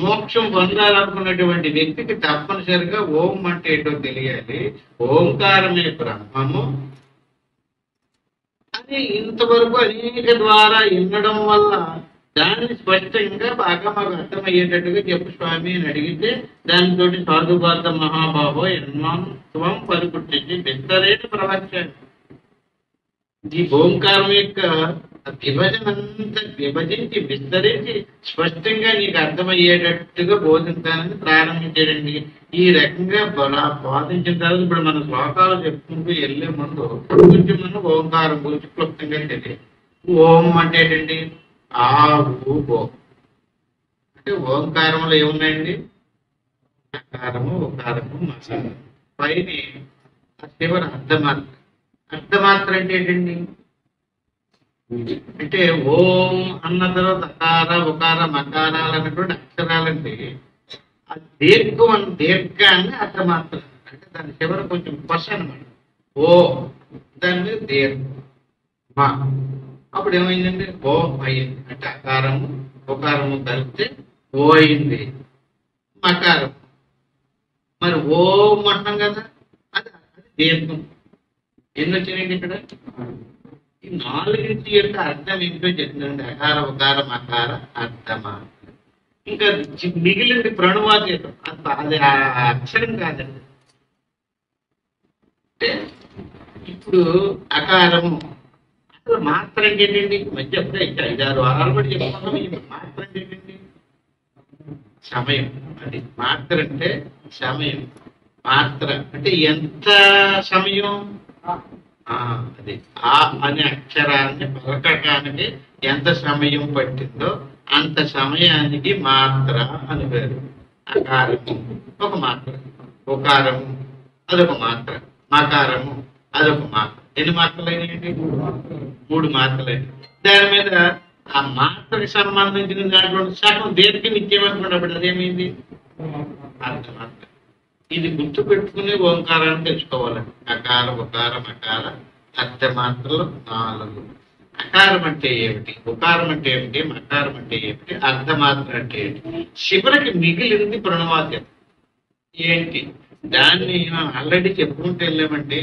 మోక్షం పొందాలనుకున్నటువంటి వ్యక్తికి తప్పనిసరిగా ఓం అంటే ఏంటో తెలియాలి. ఓంకారమే బ్రహ్మము అని ఇంతవరకు అనేక ద్వారా వినడం వల్ల దాన్ని స్పష్టంగా బాగా మాకు అర్థమయ్యేటట్టుగా చెప్పు స్వామి అని అడిగితే దానితో సాధుబాధ మహాబాబో ఎన్మాం త్వం పలుకుట్టించి విస్తరేణ ప్రవచనం. ఈ ఓంకారం యొక్క విభజన అంతా విభజించి విస్తరించి స్పష్టంగా నీకు అర్థమయ్యేటట్టుగా బోధించాలని ప్రారంభించాడండి. ఈ రకంగా బోధించిన తర్వాత ఇప్పుడు మన శ్లోకాలు చెప్పుకుంటూ వెళ్లే ముందు కొంచెం మనం ఓంకారం గురించి క్లుప్తంగా తెలియదు. ఓం అంటే ఏంటండి? ఆ ఓ అంటే ఓంకారంలో ఏమున్నాయండి? అకారము, ఉకారము, మకారము. పైన చివరి అర్ధమాత్ర. అర్ధమాత్ర అంటే ఏంటండి? అంటే ఓం అన్న తర్వాత అకార, ఉకార, మకారాలు అన్నటువంటి అక్షరాలంటే ఆ దీర్ఘాన్ని అర్ధమాత్ర అంటే దాని చివర కొంచెం పశ అనమాట. ఓ దాని మీద దీర్ఘం మా. అప్పుడు ఏమైందండి? ఓ అయింది. అంటే అకారము ఉకారము కలిపితే ఓ అయింది. మకారం మరి ఓం అంటాం కదా, అది దీర్ఘం. ఎన్ని వచ్చినాయండి ఇక్కడ? ఈ నాలుగింటి యొక్క అర్థం ఏంటో చెప్తుందండి. అకార ఉకార మకార అర్థమా. ఇంకా మిగిలింది ప్రణవాతీతం. అది ఆ అక్షరం కాదండి. అంటే ఇప్పుడు అకారము అసలు మాత్ర అంటే ఏంటండి? మధ్య అప్పుడే 5-6 వారాలు కూడా చెప్పుకున్నాం. ఈ మాత్ర అంటే ఏంటండి? సమయం. అది మాత్ర అంటే సమయం. మాత్ర అంటే ఎంత సమయం? అది ఆ అనే అక్షరాన్ని పలకటానికి ఎంత సమయం పట్టిందో అంత సమయానికి మాత్ర అని పేరు. అకారము ఒక మాత్ర, ఉకారము అదొక మాత్ర, మకారము అదొక మాత్ర. ఎన్ని మాత్రలు అయినాయండి? 3 మాత్రలైన. దాని మీద ఆ మాత్రకు సంబంధించిన దాంట్లో సగం దేనికి నిత్యమనుకున్నప్పుడు అదేమైంది? అర్థమాత్ర. ఇది గుర్తు పెట్టుకుని ఓంకారాన్ని తెలుసుకోవాలండి. అకార ఉకార మకార అర్థమాత్రలు 4. అకారం అంటే ఏమిటి? ఉకారం అంటే ఏమిటి? మకారం అంటే ఏమిటి? అర్ధమాత్ర అంటే ఏమిటి? చివరికి మిగిలింది ప్రణవాద్యం ఏంటి? దాన్ని మనం ఆల్రెడీ చెప్పుకుంటూ వెళ్ళామంటే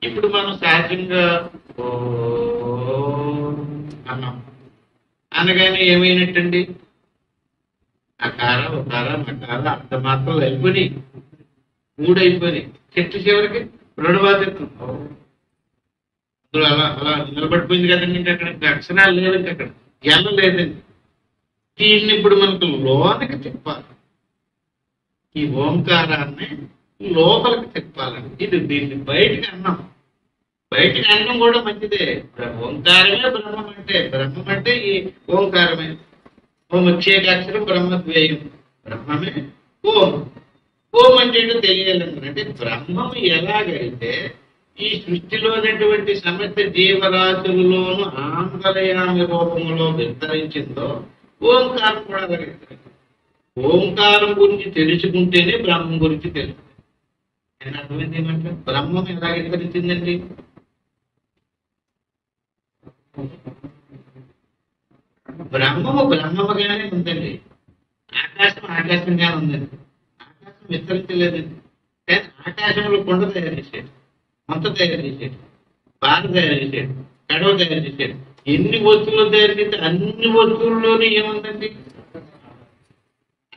ఇప్పుడు మనం సహజంగా ఓ అన్నాం అనగానే ఏమైనట్టండి? అకార ఉకార మకార అర్ధమాత్రలు అయిపోయి 3 అయిపోయి చెట్టు చివరికి ప్రణవాద్యం అలా అలా నిలబడిపోయింది కదండి. ఇంకా అక్కడ అక్షరాలు లేదండి, అక్కడ జనం లేదండి. దీన్ని ఇప్పుడు మనకు లోనకి తిప్పాలి. ఈ ఓంకారాన్ని లోపలికి తిప్పాలండి. దీన్ని బయటికి అన్నాం. బయటికి అనడం కూడా మంచిదే. ఓంకారమే బ్రహ్మం అంటే. బ్రహ్మం అంటే ఈ ఓంకారమే. ఓం వచ్చేకాక్షరం బ్రహ్మద్వయం. బ్రహ్మమే ఓం. ఓం అంటే ఏంటో తెలియాలంటే అంటే బ్రహ్మం ఎలాగైతే ఈ సృష్టిలో ఉన్నటువంటి సమస్త జీవరాశులలోనూ ఆంతర్యామి రూపంలో విస్తరించిందో ఓంకారం కూడా అలాగే. ఓంకారం గురించి తెలుసుకుంటేనే బ్రహ్మం గురించి తెలుస్తుంది. నేను అర్థమైంది ఏమంటే బ్రహ్మం ఎలా విస్తరించిందండి? బ్రహ్మము బ్రహ్మముగానే ఉందండి. ఆకాశం ఆకాశంగానే ఉందండి. ఆకాశం విస్తరించలేదండి. కానీ ఆకాశంలో కొండ తయారు చేశాడు, మంత తయారు చేశాడు, బాధ తయారు చేశాడు, కడవ తయారు చేశాడు. ఎన్ని వస్తువులు తయారు చేస్తే అన్ని వస్తువుల్లోనే ఏముందండి?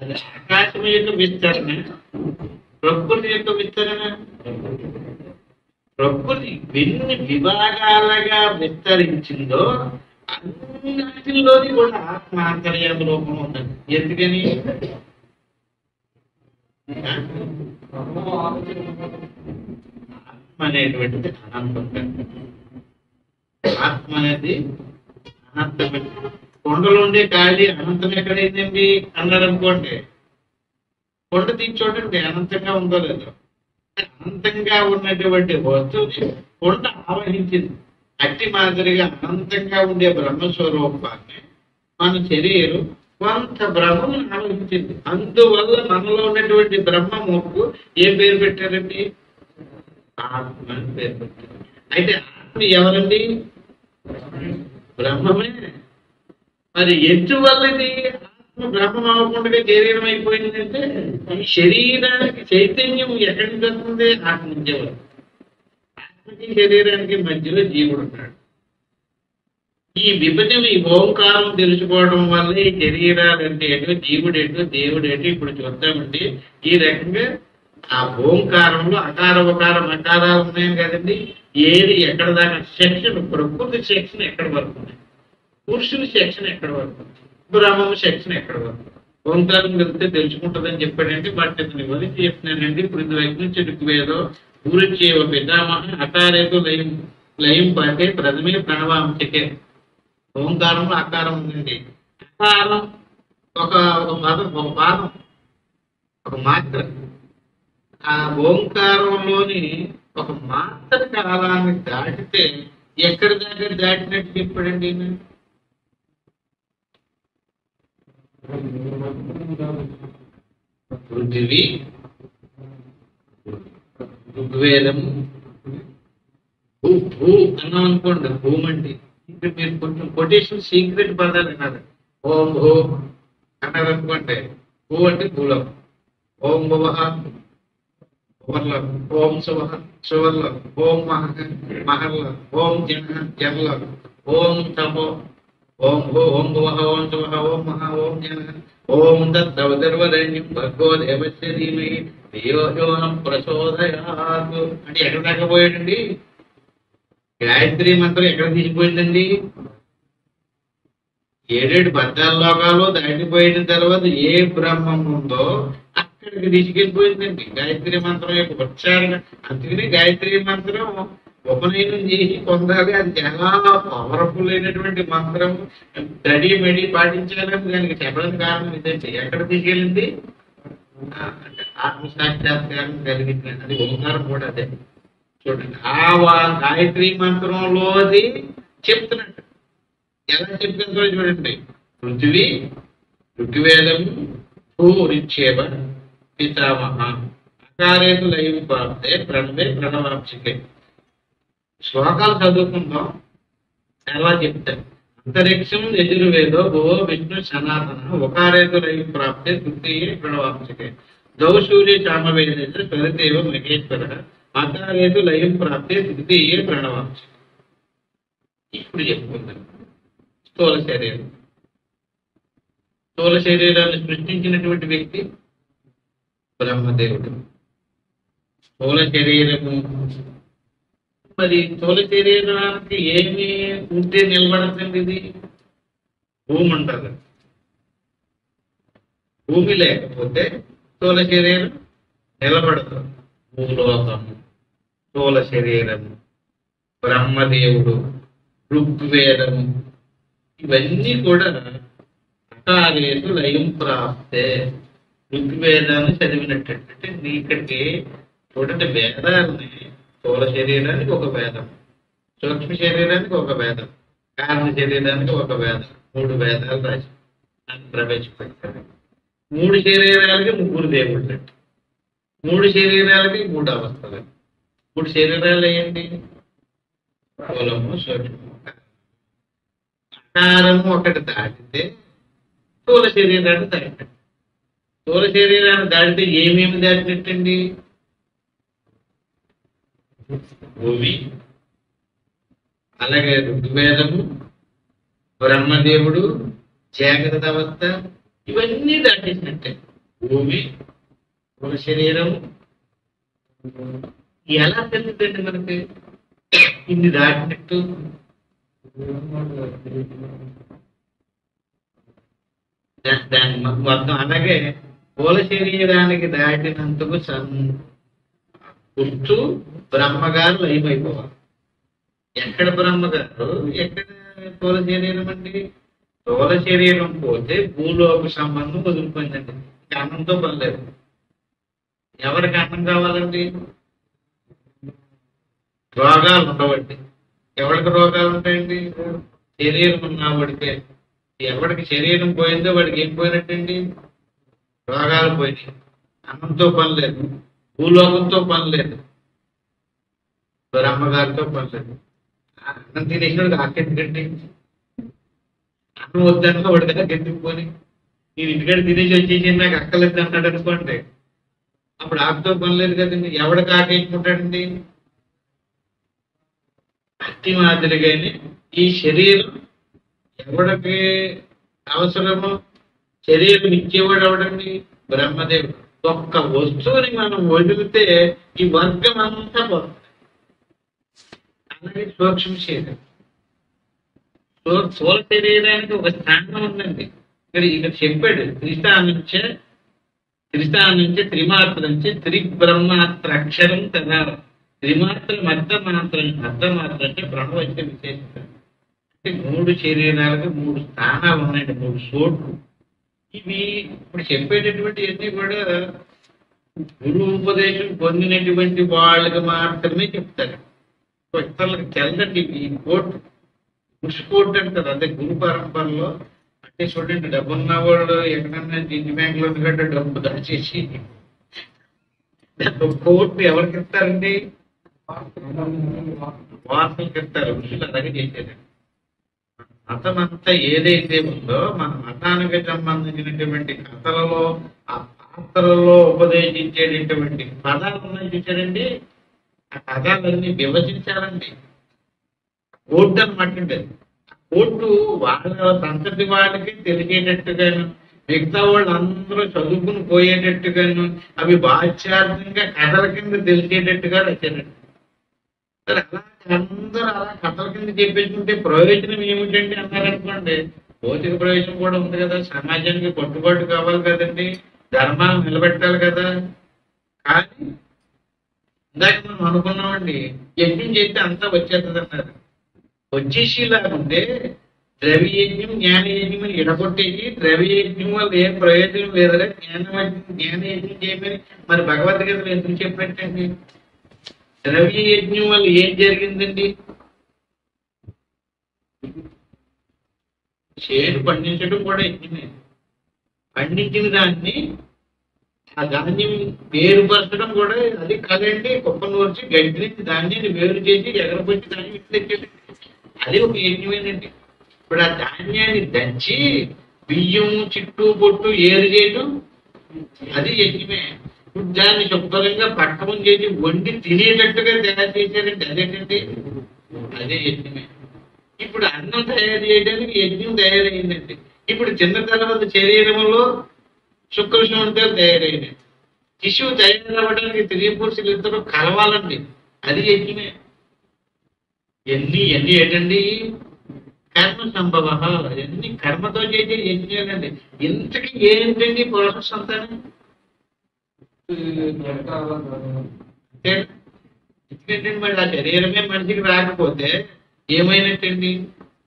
అది ఆకాశం యొక్క విస్తరణ, ప్రకృతి యొక్క విస్తరణ. ప్రకృతి ఎన్ని విభాగాలుగా విస్తరించిందో అన్నిటిలోని కూడా ఆత్మ అంతర్యామ రూపం ఉందండి. ఎందుకని? ఆత్మ అనేటువంటిది అనంతం. ఆత్మ అనేది అనంతమైన కొండలు ఉండే గాలి అనంతం ఎక్కడైందండి అన్నాడు అనుకోండి, కొండ తీసి చూడండి అనంతంగా ఉందో లేదో. అనంతంగా ఉన్నటువంటి వస్తువుని కొండ ఆవహించింది. అట్టి మాదిరిగా అనంతంగా ఉండే బ్రహ్మస్వరూపాన్ని మన శరీరం కొంత బ్రహ్మను ఆవహించింది. అందువల్ల మనలో ఉన్నటువంటి బ్రహ్మముకు ఏం పేరు పెట్టారండి? ఆత్మ అని పేరు పెట్టారు. అయితే ఆత్మ ఎవరండి? బ్రహ్మమే. మరి ఎటువల్ల ఇది ఆత్మ బ్రహ్మం అవ్వకుండా శరీరం అయిపోయిందంటే ఈ శరీరానికి చైతన్యం ఎక్కడి నుంచి వస్తుంది? ఆత్మ నుంచే వస్తుంది. ఆత్మకి శరీరానికి మధ్యలో జీవుడు ఉన్నాడు. ఈ విభజన ఈ ఓంకారం తెలుసుకోవడం వల్ల ఈ శరీరాలు అంటే ఏంటో, జీవుడు ఏంటో, దేవుడు ఏంటో ఇప్పుడు చూద్దామండి. ఈ రకంగా ఆ ఓంకారంలో అకార ఉకారం అకారాలు ఉన్నాయి కదండి. ఏది ఎక్కడ దాకా సెక్షన్, ప్రకృతి సెక్షన్ ఎక్కడ వరకు ఉంది, పురుషుని సెక్షన్ ఎక్కడ వరకు ఉంది, బ్రహ్మం సెక్షన్ ఎక్కడ వరకు. ఓంకారం వెళ్తే తెలుసుకుంటుందని చెప్పాడంటే వాటిని వివరించి చెప్తున్నానండి. ఇప్పుడు ఇది వైపు నుంచి ఋగ్వేదో పూరిచేవ పితామహ అకారేతో లయం లయం పాటే ప్రథమే ప్రణవాంశకే. ఓంకారంలో అకారం ఉందండి. అకారం ఒక ఒక పదం, ఒక పాదం, ఒక మాత్ర. ఆ ఓంకారంలోని ఒక మాత్ర కాలాన్ని దాటితే ఎక్కడి దాకా దాటినట్టు చెప్పాడండి ఈయన? పృథివీ, ఋగ్వేదము, భూ భూ అన్నాం అనుకోండి, భూమి అండి. ఇక్కడ మీరు కొంచెం కొటేషన్ సీక్రెట్ పదాలు విన్నారు. ఓం భూ అన్నారు అనుకోండి, భూ అంటే భూలం, ఓం భువ భువర్లం, ఓం శువ శువర్లం, ఓం మహ మహర్లం, ఓం జన జనలం, ఓం తపో, ఓం భూ ఓం భువ ఓం శువ ఓం మహ ఓం జన, ఓం తద్రవదర్వరణ్యం భర్గో దేవస్య ధీమహి ధియో యో న ప్రచోదయాత్ అంటే ఎక్కడ దాకా పోయాడండి? గాయత్రి మంత్రం ఎక్కడ తీసిపోయిందండి? 7 బద్దాల లోకాలు దాటిపోయిన తర్వాత ఏ బ్రహ్మం ఉందో అక్కడికి తీసుకెళ్ళిపోయిందండి గాయత్రి మంత్రం యొక్క ఉచ్చారణ. అందుకని గాయత్రి మంత్రం ఉపనయనం చేసి పొందాలి. అది చాలా పవర్ఫుల్ అయినటువంటి మంత్రం. దడి మెడి పాటించాలని దానికి చెప్పడానికి కారణం ఇదండి. ఎక్కడ తీసుకెళ్ళింది? అంటే ఆత్మసాక్షాత్కారం కలిగింది. అది ఓంకారం కూడా అదే. చూడండి, ఆ గాయత్రి మంత్రంలోది చెప్తున్నట్టు ఎలా చెప్తుందో చూడండి. పృథివీ, ఋగ్వేదము, భూరిక్షేప పితామహ అకారేతు లయం ప్రాప్తే ప్రణవే ప్రణవాంశికే. శ్లోకాలు చదువుకుందాం, ఎలా చెప్తారు. అంతరిక్షం యజుర్వేదో భువో విష్ణు సనాతన ఉకారేతు లయం ప్రాప్తే తృతీయే ప్రణవాంశికే. దౌశూర్య సామవేదేశ సరిదేవ మహేశ్వర అకారేతు లయం ప్రాప్తే తృతీయే ప్రణవాంశికే. ఇప్పుడు చెప్పుకుందాం స్థూల శరీరం. స్థూల శరీరాన్ని సృష్టించినటువంటి వ్యక్తి బ్రహ్మదేవుడు. స్థూల శరీరము మరి స్థూల శరీరానికి ఏమి ఉంటే నిలబడుతుంది? ఇది భూమి ఉంటుంది. భూమి లేకపోతే స్థూల శరీరం నిలబడదు. భూలోకము, స్థూల శరీరము, బ్రహ్మదేవుడు, ఋగ్వేదము ఇవన్నీ కూడా అకారేతు లయం ప్రాప్తే. ఋగ్వేదాన్ని చదివినట్టంటే ఇక్కడికి చూడండి, వేదాలని స్థూల శరీరానికి ఒక వేదం, సూక్ష్మ శరీరానికి ఒక వేదం, కారణ శరీరానికి ఒక వేదం, 3 వేదాలు రాసి దాన్ని ప్రవేశపెట్టారు. 3 శరీరాలకి 3 దేవుళ్ళు, 3 శరీరాలకి 3 అవస్థలు. 3 శరీరాలు ఏంటి? స్థూలము, సూక్ష్మము, అకారము ఒకటి దాటితే స్థూల శరీరాన్ని దాటినట్టు. స్థూల శరీరాన్ని దాటితే ఏమేమి దాటినట్టండి? భూమి, అలాగే ఋగ్వేదము, బ్రహ్మదేవుడు, జాగ్రత్త అవస్థ ఇవన్నీ దాటేసినట్టే. భూమి, స్థూల శరీరము ఎలా తెలుస్తుంది మనకి ఇన్ని దాటినట్టు? దాని మొత్తం అలాగే స్థూల శరీరానికి దాటినందుకు గుర్తు బ్రహ్మగారు లయమైపోవాలి. ఎక్కడ బ్రహ్మగారు, ఎక్కడ స్థూల శరీరం అండి? స్థూల శరీరం పోతే భూలోక సంబంధం వదిలిపోయిందండి. అన్నంతో పని లేదు. ఎవరికి అన్నం కావాలండి? రోగాలు ఉండవండి. ఎవరికి రోగాలు ఉంటాయండి? శరీరం ఉన్నవాడికే. ఎవరికి శరీరం పోయిందో వాడికి ఏం పోయినట్టండి? రోగాలు పోయినాయి. అన్నంతో పని లేదు, భూలోకంతో పని లేదు, బ్రహ్మగారితో పని లేదు. అన్నం తినేసినోడికి ఆకెందుకండి? అన్నం వద్దనుకో వాడి దగ్గర ఎత్తుకుపోని నేను ఇంటికాడ తినేసి వచ్చేసి నాకు అక్కలేదు అన్నాడు అనుకోండి, అప్పుడు ఆకుతో పని లేదు కదండి. ఎవడికి ఆకేసుకుంటాడండి? అతి మాదిరిగానే ఈ శరీరం ఎవడికి అవసరమో శరీరం ఇచ్చేవాడు ఎవడండి? బ్రహ్మదేవుడు. ఒక్క వస్తువుని మనం వదిలితే ఈ వర్గం అంతా పోతుంది. అలాగే సూక్ష్మ శరీరం, స్థూల శరీరానికి ఒక స్థానం ఉందండి. ఇక్కడ చెప్పాడు త్రిస్థానం నుంచి త్రిమాత్ర నుంచి త్రిబ్రహ్మాత్ర అక్షరం కదా. త్రిమాత్రం అర్ధమాత్రం అంటే బ్రహ్మవచ్చ విశేషత. అంటే 3 శరీరాలకు 3 స్థానాలు ఉన్నాయండి, 3 చోట్లు. ఇవి ఇప్పుడు చెప్పేటటువంటివన్నీ కూడా గురు ఉపదేశం పొందినటువంటి వాళ్ళకి మాత్రమే చెప్తారు. ఇతరులకు తెల్లండి. ఈ కోర్టు పుష్కోట్ అంటారు. అదే గురు పరంపరలో. అంటే చూడండి, డబ్బున్న వాళ్ళు ఎక్కడన్నా ఇంటి బ్యాంకులో ఉన్నట్టు డబ్బు దాచేసి కోర్టు ఎవరికి ఇస్తారండి? వార్తలకు ఇస్తారు. ఋషులు అలాగే చేసేది. మతం అంతా ఏదైతే ఉందో మన మతానికి సంబంధించినటువంటి కథలలో, ఆ పాత్రలలో ఉపదేశించేటటువంటి పదాలు ఉన్నాయి చూసారండి. ఆ పదాలన్నీ విభజించాలండి. కోర్టు అనమాట అండి. కోర్టు వాళ్ళ సంతతి వాళ్ళకి తెలిసేటట్టుగాను, మిగతా వాళ్ళు అందరూ చదువుకుని పోయేటట్టుగాను, అవి బాధ్యార్థంగా కథల కింద తెలిసేటట్టుగా వచ్చారండి. సరే, అలా అందరూ అలా కథల కింద చెప్పేసుకుంటే ప్రయోజనం ఏమిటండి అన్నారనుకోండి, భౌతిక ప్రయోజనం కూడా ఉంది కదా. సమాజానికి కట్టుబాటు కావాలి కదండి, ధర్మాలు నిలబెట్టాలి కదా. కానీ ఇందాక మనం అనుకున్నామండి, యజ్ఞం చేస్తే అంతా వచ్చేస్తుంది అన్నారు. వచ్చేసేలాగుంటే ద్రవ్యయజ్ఞం జ్ఞానయజ్ఞం అని ఎడగొట్టేసి, ద్రవ్యయజ్ఞం వల్ల ఏం ప్రయోజనం లేదురా, జ్ఞానయజ్ఞం చేయమని మరి భగవద్గీతలో ఎందుకు చెప్పినట్టండి? ద్రవ్యయజ్ఞం వల్ల ఏం జరిగిందండి? చేను పండించడం కూడా యజ్ఞమే. పండించిన దాన్ని, ఆ ధాన్యం వేరుపరచడం కూడా అది కదండి. కుప్ప నూర్చి గడ్డి నుంచి ధాన్యాన్ని వేరు చేసి ఎగరపొచ్చి ధాన్యం ఇట్లా తెచ్చేది, అది ఒక యజ్ఞమేనండి. ఇప్పుడు ఆ ధాన్యాన్ని దంచి బియ్యం చిట్టు పొట్టు ఏరు చేయడం అది యజ్ఞమే. ఇప్పుడు దాన్ని శుభ్రంగా పట్టణం చేసి వండి తినేటట్టుగా తయారు చేశారండి, అదేంటండి? అదే యజ్ఞమే. ఇప్పుడు అన్నం తయారు చేయడానికి యజ్ఞం తయారైందండి. ఇప్పుడు చిన్న తర్వాత శరీరంలో శుక్రశోణితాలు తయారైంది. శిశువు తయారవ్వడానికి స్త్రీ పురుషులు ఇద్దరు కలవాలండి, అది యజ్ఞమే. ఎన్ని ఏంటండి? కర్మ సంభవ. ఎన్ని కర్మతో చేసే యజ్ఞాలండి. ఇంతకీ ఏంటండి ప్రాసెస్ అంతా? ఎందుకంటే మళ్ళీ ఆ శరీరమే మనిషికి రాకపోతే ఏమైనట్టండి?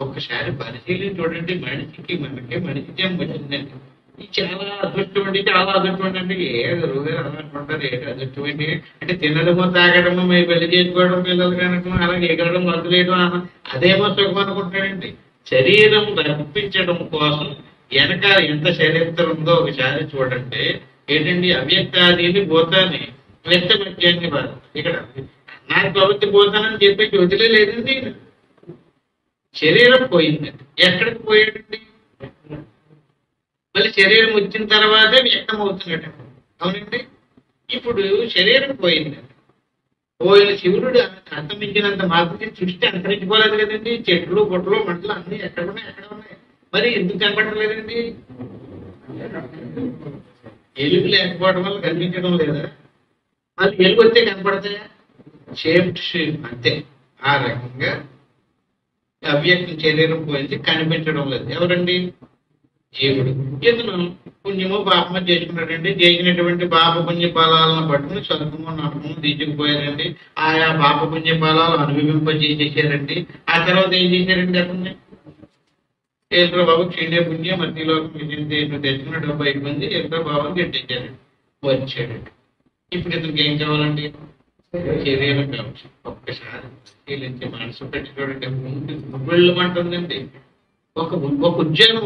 ఒక్కసారి పరిశీలించి చూడండి. మనిషి జన్మ వచ్చిందండి. ఇది చాలా అదృష్టం అండి, చాలా అదృష్టం అండి. ఏ రోజు అలా అనుకుంటారు, ఏంటి అదృష్టం ఏంటి అంటే తినడము, తాగడము, మీ పెళ్లి చేసుకోవడం, పిల్లలు కనడం, అలాగే ఎగరడం, వదిలేయడం, అదేమో సుఖం అనుకుంటాడండి. శరీరం రప్పించడం కోసం వెనక ఎంత చరిత్ర ఉందో ఒకసారి చూడండి. ఏంటండి? అవ్యక్తాదీని పోతాని వ్యక్త మధ్యాన్ని వారు ఇక్కడ నాకు ప్రవృత్తి పోతానని చెప్పేసి వదిలేదండి. శరీరం పోయిందండి. ఎక్కడికి పోయాడండి? మళ్ళీ శరీరం వచ్చిన తర్వాతే వ్యక్తం అవుతున్నాడు. అవునండి. ఇప్పుడు శరీరం పోయిందండి. పోయిన శివుడు అంతమించినంత మాత్రం సృష్టి అంతరించిపోలేదు కదండి. చెట్లు గుట్టలు మంటలు అన్ని ఎక్కడ ఉన్నాయి. మరి ఎందుకు కనపడలేదండి? ఎలుగు లేకపోవడం వల్ల కనిపించడం లేదా? మళ్ళీ ఎలుగు వస్తే కనపడతాయా? షేప్ అంతే. ఆ రకంగా అవ్యక్తం శరీరం పోయింది, కనిపించడం లేదు. ఎవరండి? జీవుడు ఇతను పుణ్యము పాపము చేసుకున్నాడండి. చేసినటువంటి పాప పుణ్య ఫలాలను పట్టుకుని స్వర్గము నరకము తీసుకుపోయారండి. ఆయా పాప పుణ్య ఫలాలు అనుభవింపజేసేసారండి. ఆ తర్వాత ఏం చేశారండి అతన్ని? ఏదో బాబు క్షీణే పుణ్య మధ్యలోకి మీరు తెచ్చుకున్న డబ్బు అయిపోయింది, ఏదో బాబు గట్టించారండి. వచ్చాడండి. ఇప్పుడు ఇతనికి ఏం కావాలండి? శరీరం కావచ్చు. ఒక్కసారి పరిశీలించి మనసు పెట్టి చూడండి, వెళ్ళమంటుందండి. ఒక ఒక ఉద్యోగం,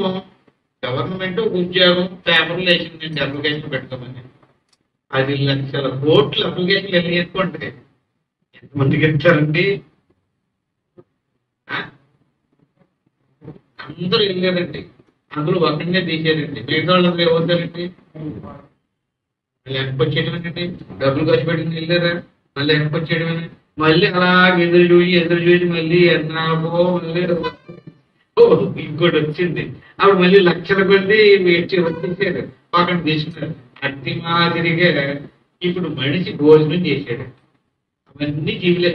గవర్నమెంట్ ఒక ఉద్యోగం పేపర్లు వేసిందండి అప్లికేషన్ పెట్టుకోమని. 10 లక్షల కోట్ల అప్లికేషన్లు వెళ్ళి వేసుకోండి, ఎంతమందికి ఇస్తారండి? అందరూ వెళ్ళారండి. అందులో ఒకరినే తీసారండి. మిగతా వాళ్ళందరూ ఏమవుతారండి? వెనక్కి వచ్చేయడమేనండి. డబ్బులు ఖర్చు పెట్టింది వెళ్ళారా, మళ్ళీ వెనక్కి వచ్చేయడమేనా? మళ్ళీ అలా ఎదురు చూసి మళ్ళీ ఎన్నాకో మళ్ళీ ఇంకోటి వచ్చింది. అప్పుడు మళ్ళీ లక్షల కొద్ది వచ్చేసారు, పక్కన తీసుకున్నారు. అట్టి మాదిరిగా ఇప్పుడు మనిషి భోజనం చేశాడు. అవన్నీ జీవులే.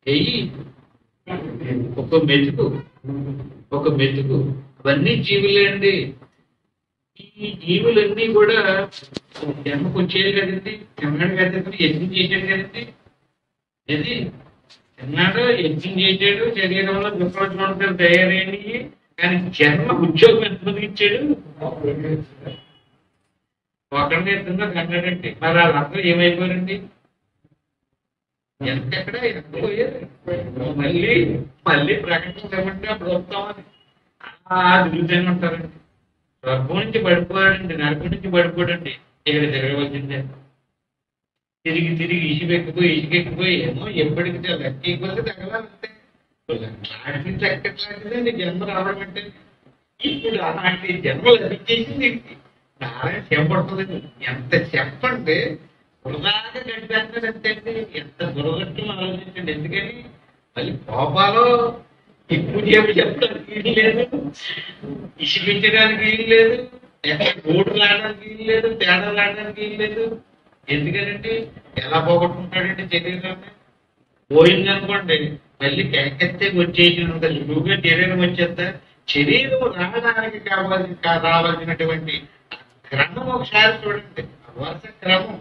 వెయ్యి ఒక మెతుకు అవన్నీ జీవులే అండి. ఈ జీవులన్నీ కూడా జన్మకు వచ్చేది కదండి. తిన్నాడు కదండి, యజ్ఞం చేశాడు కదండి. ఇది తిన్నాడు, యజ్ఞం చేశాడు, శరీరంలో దుఃఖం తయారైనవి. కానీ జన్మ ఉద్యోగం ఎంతమందికి ఇచ్చాడు? ఒకరిని ఎత్తున్నా కన్నాడండి. మరి వాళ్ళందరూ ఏమైపోయారండి? ఎక్కడ పోయారు? మళ్ళీ మళ్ళీ ప్రకటించమంటే అప్పుడు వస్తామని తిరుగుతూనే ఉంటారండి. స్వర్గం నుంచి పడిపోయాడండి, నరకం నుంచి పడిపోయాడండి. ఇక్కడ తిరగవలసిందే. తిరిగి ఇసుకెక్కిపోయి ఏమో ఎప్పటికి లెక్క ఇవ్వాలి తగలాలంటే లెక్కట్లాంటిదండి జన్మ రావడం అంటే. ఇప్పుడు అలాంటి జన్మ లభించేసింది. నారాయణ చెప్పడుతుంది. ఎంత చెప్పండి వృధాగా గడిపేస్తాడంటే ఎంత దురదృష్టం ఆలోచించండి. ఎందుకని మళ్ళీ కోపాలో ఎక్కువ చెప్పడానికి వీలు లేదు, ఇసుకించడానికి వీలు లేదు, ఎక్కడ ఓట్లు ఆడడానికి వీలు లేదు, తేడాలు ఆడడానికి వీలు లేదు. ఎందుకనంటే ఎలా పోగొట్టుకుంటాడంటే శరీరాన్ని. పోయింది అనుకోండి మళ్ళీ కేకెత్తే వచ్చేసినంత సులువుగా శరీరం వచ్చేస్తా. శరీరం రావడానికి రావాల్సినటువంటి క్రమం ఒకసారి చూడండి. వరుస క్రమం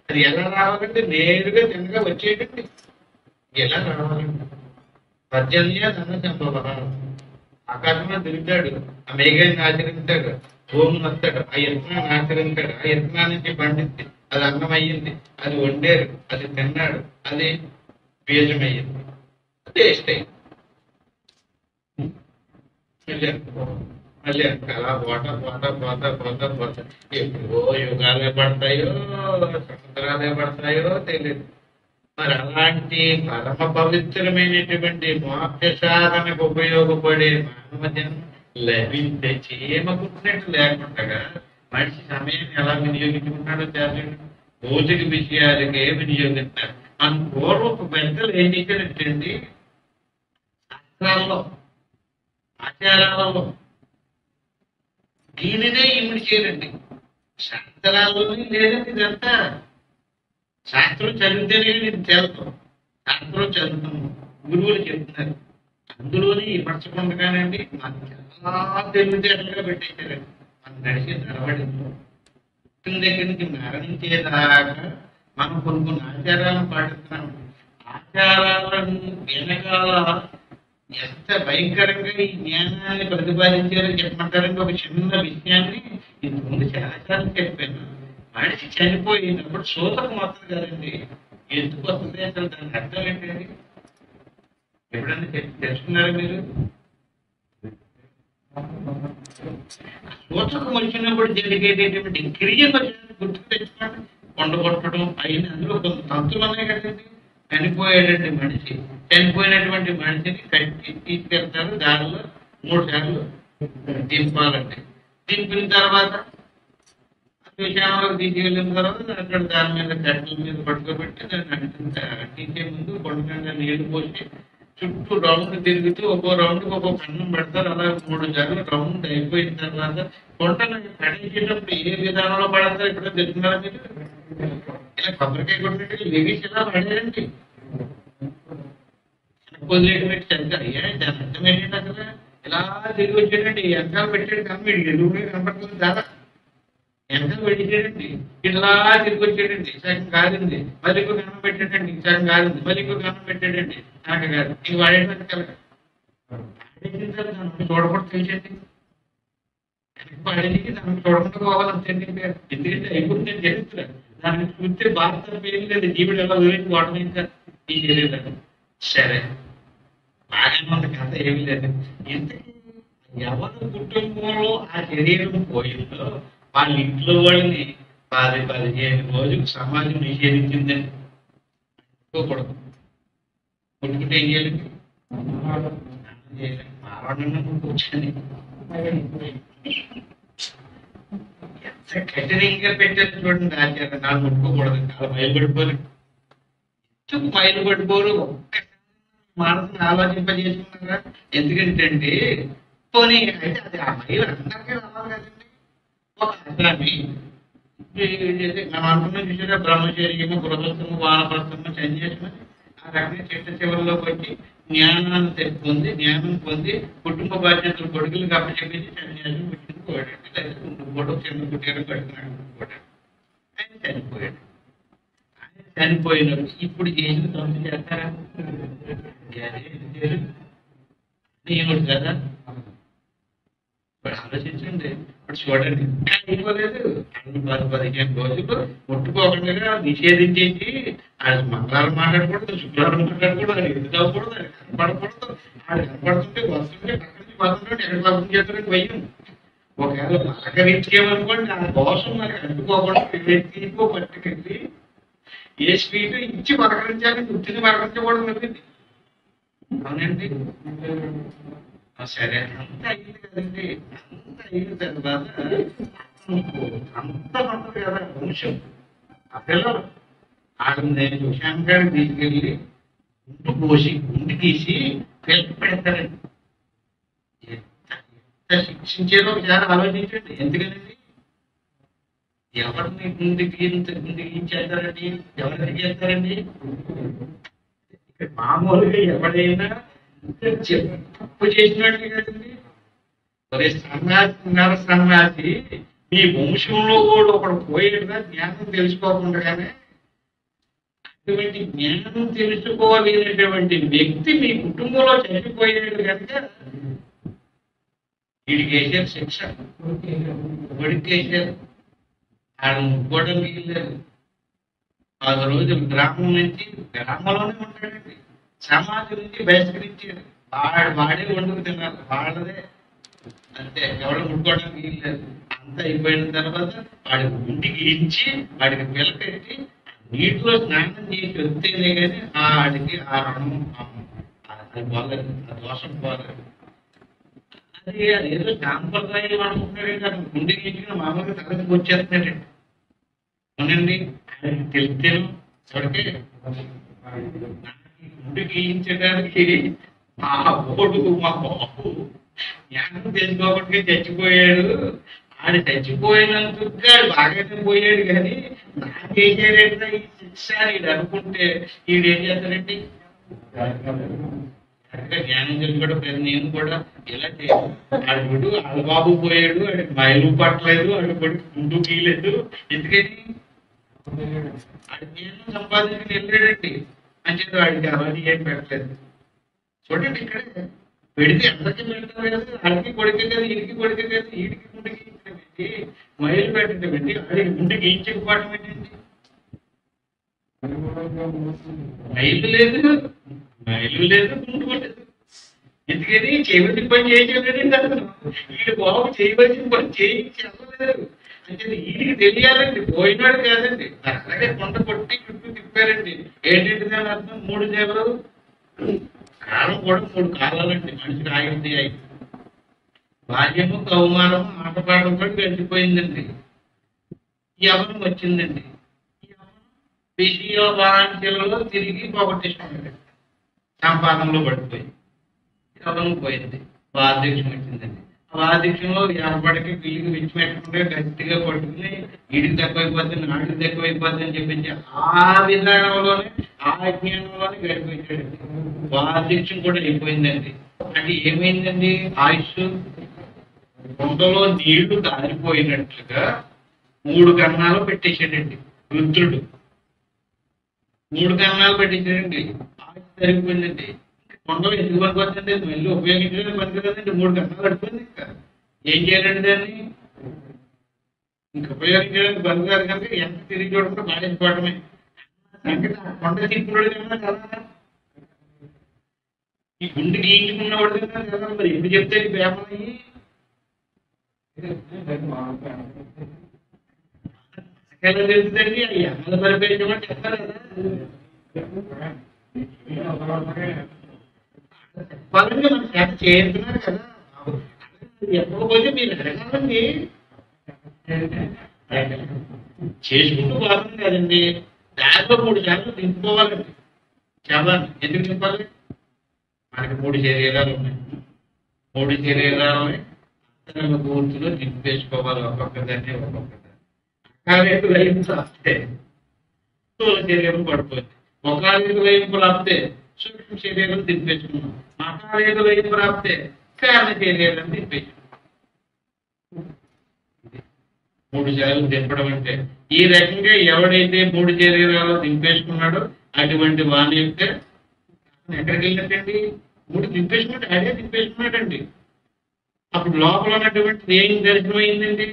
అది ఎలా రావాలంటే నేరుగా తిన్నగా వచ్చేటండి. ఎలా రావాలండి? పర్జన్య ధన సంభవ. ఆకాశంలో తిరుగుతాడు, ఆ మేఘాన్ని ఆచరించాడు, భూమిని వస్తాడు, ఆ యత్నాన్ని ఆచరించాడు, ఆ యత్నా నుంచి పండింది, అది అన్నం అయ్యింది, అది వండారు, అది తిన్నాడు, అది బీజం అయ్యింది, టేస్ట్ అయింది. మళ్ళీ అలా పోతా ఎప్పుడో యుగాలే పడతాయో సముద్రాలే పడతాయో తెలియదు. మరి అలాంటి పరమ పవిత్రమైనటువంటి మోక్ష సాధనకు ఉపయోగపడే మానవ జన్మ లభించే చీమ పుట్టినట్టు లేకుండా మనిషి సమయాన్ని ఎలా వినియోగించుకుంటాడో తెలియదు. భౌతిక విషయాలకే వినియోగిస్తారు. మన పూర్వపు పెద్దలు ఏం చేశారంటండి, శాస్త్రాల్లో ఆచారాలలో దీనినే ఇమిడి చేయరండి. శాస్త్రాల్లోనే లేదండి ఇదంతా. శాస్త్రం చదివితేనే నేను తేలుతాం. శాస్త్రం చదువుతాము, గురువులు చెప్తున్నారు, అందులోనే ఇమర్చకుండగానండి మాకు చాలా తెలివితేటలుగా పెట్టేశారండి. మనం నడిచి నడవడి దగ్గర నుంచి మరణించేదాకా మనం కొన్ని ఆచారాలను పాటిస్తున్నామండి. ఆచారాలను వెనకాల ఎంత భయంకరంగా ఈ జ్ఞానాన్ని ప్రతిపాదించారో చెప్పమంటారంటే ఒక చిన్న విషయాన్ని ఇంతకుముందు చాలాసార్లు చెప్పాను. మనిషి చనిపోయినప్పుడు సూతకం వస్తుంది కదండి. ఎందుకు వస్తుంది అసలు దాని అర్థం ఏంటండి? ఎప్పుడన్నా తెలుసుకున్నారా మీరు? సూతకం వచ్చినప్పుడు జరిగేటటువంటి క్రియలు గుర్తుకు తెచ్చుకోండి. కొండ కొట్టడం అయిన అందులో కొంత తంతులు ఉన్నాయి కదండి. చనిపోయేటటువంటి మనిషి, చనిపోయినటువంటి మనిషిని కట్టి తీసుకెళ్తారు. దానిలో 3 సార్లు దింపాలండి. దింపిన తర్వాత శ్మశానంలోకి తీసుకెళ్ళిన తర్వాత అక్కడ దాని మీద కట్టెల మీద పట్టుకోబెట్టి దాన్ని అంటించే ముందు కొండగా నీళ్లు పోసి చుట్టూ రౌండ్ తిరుగుతూ ఒక్కో రౌండ్కి ఒక్కో కన్నం పెడతారు. అలా 3 సార్లు రౌండ్ అయిపోయిన తర్వాత కొండను కడించేటప్పుడు ఏ విధానంలో పడతారు ఇక్కడ తెలుసుకున్నారా మీరు? ఇలా కొబ్బరికాయ కొట్టినట్టు లెగిసి ఇలా పడేయండి. వదిలేటువంటి చదువు అయ్యా దాని అర్థం ఏంటంటే అసలు ఇలా తిరిగి వచ్చాడండి, వెనకాల పెట్టాడు కనబడి ఎదురుగా కనపడుతుంది చాలా వెనకాల పెట్టాడండి, ఇట్లా తిరిగి వచ్చాడండి, సగం కాదండి, మళ్ళీ ఇంకో కన్నం పెట్టాడండి, సగం కాదండి, మళ్ళీ ఇంకో కన్నం పెట్టాడండి, నాకు కాదు ఇంక వాడేటువంటి కలగ చూడకూడదు తెలిసండి, వెనక్కి పడేది దానికి చూడకుండా పోవాలంతేండి. ఎందుకంటే అయిపోతుంది చరిత్ర, దానికి చూస్తే భారత ఏం లేదు, జీవుడు ఎలా గురించి వాడమైందా ఈ తెలియదు. సరే బాగానే ఉంది, కథ ఏమి లేదు. ఇంతకీ ఎవరి కుటుంబంలో ఆ శరీరం పోయిందో వాళ్ళ ఇంట్లో వాళ్ళని 10-15 రోజులు సమాజం నిషేధించిందండి. అనుకోకూడదు. కొట్టుకుంటే ఏం చేయాలండి? మారవడం కూర్చొని ఎంత కఠినంగా పెట్టారు చూడండి ఆచార్య. నాకు ముట్టుకోకూడదు, చాలా మైలుపడిపోరు. ఎందుకు మైలుపడిపోరు? ఒక్క మనసుని ఆలోచింపజేసుకున్నారా? ఎందుకంటే అండి పోనీ అయితే అది ఆ మైలు అందరికీ రావాలి కదండి. ఒక అగ్రామి మనం అనుకున్న చూసారా, బ్రహ్మచర్యము, గృహస్థము, వానప్రస్థము, సన్యాసము, ఆ రకంగా చిట్ట చివరిలోకి వచ్చి జ్ఞానాన్ని పొంది, జ్ఞానం పొంది కుటుంబ బాధ్యతలు కొడుకులకు అప్పచెప్పేసి సన్యాసం పుట్టింది పోయాడు. లేదా చిన్న కుటీరం కట్టుకున్నాడు పోయాడు. ఆయన చనిపోయాడు. ఆయన చనిపోయినప్పుడు ఇప్పుడు చేసిన తప్పు చేస్తారా? ఏమిటి కదా ఇప్పుడు ఆలోచించండి. ఇప్పుడు చూడండి, అయిపోలేదు 10-15 రోజులు ముట్టుకోకుండా నిషేధించేసి అది మంగళవారం మాట్లాడకూడదు, శుక్రవారం మాట్లాడకూడదు, అది ఎదురు అవ్వకూడదు, అది కనపడకూడదు. అది కనపడుతుంటే వస్తుంటే పక్కన నుంచి వస్తుంటే ఎక్కడ పాపం చేస్తారని భయం. ఒకవేళ పలకరించేమనుకోండి, దానికోసం మనకి అంటుకోకుండా తీసుకో పట్టుకెళ్ళి ఏ స్వీట్ ఇచ్చి పలకరించాలని గుర్తిని పలకరించకూడదు నవ్వింది. అవునండి. సరే అంత అయింది కదండి. అంత అయిన తర్వాత అంత మంది కదా వంశం. ఆ పిల్లలు వాళ్ళని నేను శంకరుడికి తీసుకెళ్ళి గుండు పోసి గుండు తీసి పిల్లలు పెడతారండి. ఎంత శిక్షించారో ఒకసారి ఆలోచించండి. ఎందుకనండి ఎవరిని గుండు గీయించేస్తారండి? ఎవరిని చేస్తారండి? మామూలుగా ఎవడైనా తప్పు చేసినట్టు కదండి. సన్యాసి మీ వంశంలో కూడా ఒకడు పోయేట్టుగా జ్ఞానం తెలుసుకోకుండానే అటువంటి జ్ఞానం తెలుసుకోలేనటువంటి వ్యక్తి మీ కుటుంబంలో చనిపోయాడు కనుక వీడికి వేసారు శిక్ష. కొడుకు వేసారు. ఆడ ముట్టుకోవడం వీల్లేదు. 10 రోజులు గ్రామంలోనే ఉంటాడండి. సమాజం నుంచి బహిష్కరించారు. వాడే వండుకు తిన్నారు, వాళ్ళదే అంతే. ఎవరు ముట్టుకోవడానికి వీల్లేదు. అంతా అయిపోయిన తర్వాత వాడికి గుండికి ఇచ్చి వాడికి పిల్లకెట్టి నీటిలో స్నానం చేసి వస్తేనే కానీ ఆడికి ఆ రుణం అది పోలేదు, ఆ దోషం పోలేదు. అది అదేదో సాంప్రదాయం అనుకుంటున్నాడే కానీ గుండెకి ఇచ్చిన మామూలుగా తరగతికి వచ్చేస్తున్నాడండి. అవునండి. ఆయనకి తెలిస్తేను చూడకే గుండె గీయించడానికి మా బోడు మా బాబు జ్ఞానం తెలుసుకోకుండా చచ్చిపోయాడు. ఆడు చచ్చిపోయినందుకు బాగానే పోయాడు కానీ నాకేసాడంటే ఈ శిక్ష ఈడు అనుకుంటే ఈడేం చేస్తాడండి? జ్ఞానం తెలుసుకోవడం నేను కూడా ఇలా చేయాలి. ఆడు ఆడు బాబు పోయాడు, ఆడికి మైలు పట్టలేదు, ఆడు కొడుకు గుండు గీయలేదు. ఎందుకని ఆడి జ్ఞానం సంపాదించుకుని వెళ్ళాడండి. అంచేది వాడికి అవన్నీ ఏం పెట్టలేదు. చూడండి ఇక్కడ పెడితే అందరికీ పెడతాం కదా, ఆడికి కొడుకే కదా, ఈడికి కొడుకే కదా, ఈడికి గుండె గీయించడం ఏంటి, మైలు పెట్టడం ఏంటి, ఆడికి గుండె గీయించకపోవడం ఏంటండి? మైలు లేదు, గుండు కొట్టదు. ఎందుకని చేయవలసిన పని చేయించలేదండి అతను. వీడు బాబు చేయవలసిన పని చేయించలేదు. అంటే వీడికి తెలియాలండి, పోయినాడు కాదండి. అలాగే కొండ కొట్టి చుట్టూ తిప్పారండి. ఏంటంటే దాని అర్థం 3 నెలలు కాలం కూడా 3 కాలాలండి. మనిషికి ఆయుర్ది అయి బాల్యము, కౌమానము, ఆటపాటలతో గడిచిపోయిందండి. యవనం వచ్చిందండి. విషయ వాంఛలలో తిరిగి పోగొట్టేసుకున్నాడు. సంపాదనలో పడిపోయి యవనం పోయింది. వార్ధక్యం వచ్చిందండి. వాదిక్షంలో ఎవరికి వీళ్ళకి విచ్చి పెట్టుకుంటే గట్టిగా పట్టుకుని ఇడికి తక్కువైపోతుంది నాటికి తక్కువైపోతుంది అని చెప్పించి ఆ విధానంలోనే ఆ జ్ఞానంలోనే గడిపించాడండి. వాదిక్షం కూడా అయిపోయిందండి. అంటే ఏమైందండి? ఆయుష్ కొండలో నీళ్లు కారిపోయినట్లుగా 3 కన్నాలు పెట్టేశాడండి రుద్రుడు. 3 కన్నాలు పెట్టేశాడండి. ఆయుష్ సరిపోయిందండి. కొండలు ఎందుకు పనికొచ్చింది? మళ్ళీ ఉపయోగించడానికి పనికిరాదండి. 3 కన్నాలు పడిపోయింది. ఇంకా ఏం చేయాలండి దాన్ని? ఇంక ఉపయోగించడానికి పనికిరాదు కనుక ఎంత తిరిగి చూడకుండా బాధించుకోవడమే సంగతి. ఆ కొండ తిప్పుడు కన్నా కదా, ఈ గుండె గీయించుకున్నవాడు కదా కదా. మరి ఎప్పుడు చెప్తే ప్రేమయ్యి ఎలా తెలుస్తుందండి? అవి అమ్మల పరిపేయమని చెప్తారు కదా. చెప్పాలంటే మన చేత చేస్తున్నారు కదా. చెప్పకపోతే మీరు అడగాలండి. చేసుకుంటూ బాగుంది కదండి. దాంట్లో 3 సార్లు దింపుకోవాలండి. శవాన్ని ఎందుకు దింపాలి? మనకి 3 శరీరాలు ఉన్నాయి. 3 శరీరాలని పూర్తిలో దింపేసుకోవాలి. ఒక్కొక్కదాన్ని ఒక్కొక్కదాన్ని అకాలేకు లయింపు రాస్తే స్థూల శరీరం పడిపోయింది. ఒకాలేకు లయింపు రాస్తే సూక్ష్మ శరీరం దింపేసుకున్నాం. మకాలేకు లయింపు రాస్తే కారణ శరీరం దింపేసుకున్నాం. 3 సార్లు దింపడం అంటే ఈ రకంగా ఎవడైతే 3 శరీరాలు దింపేసుకున్నాడో అటువంటి వాణి యొక్క ఎక్కడికి వెళ్ళినట్టండి? 3 దింపేసుకున్నట్టు అదే దింపేసుకున్నాడండి. అప్పుడు లోపల ఉన్నటువంటిది ఏం దర్శనమైందండి?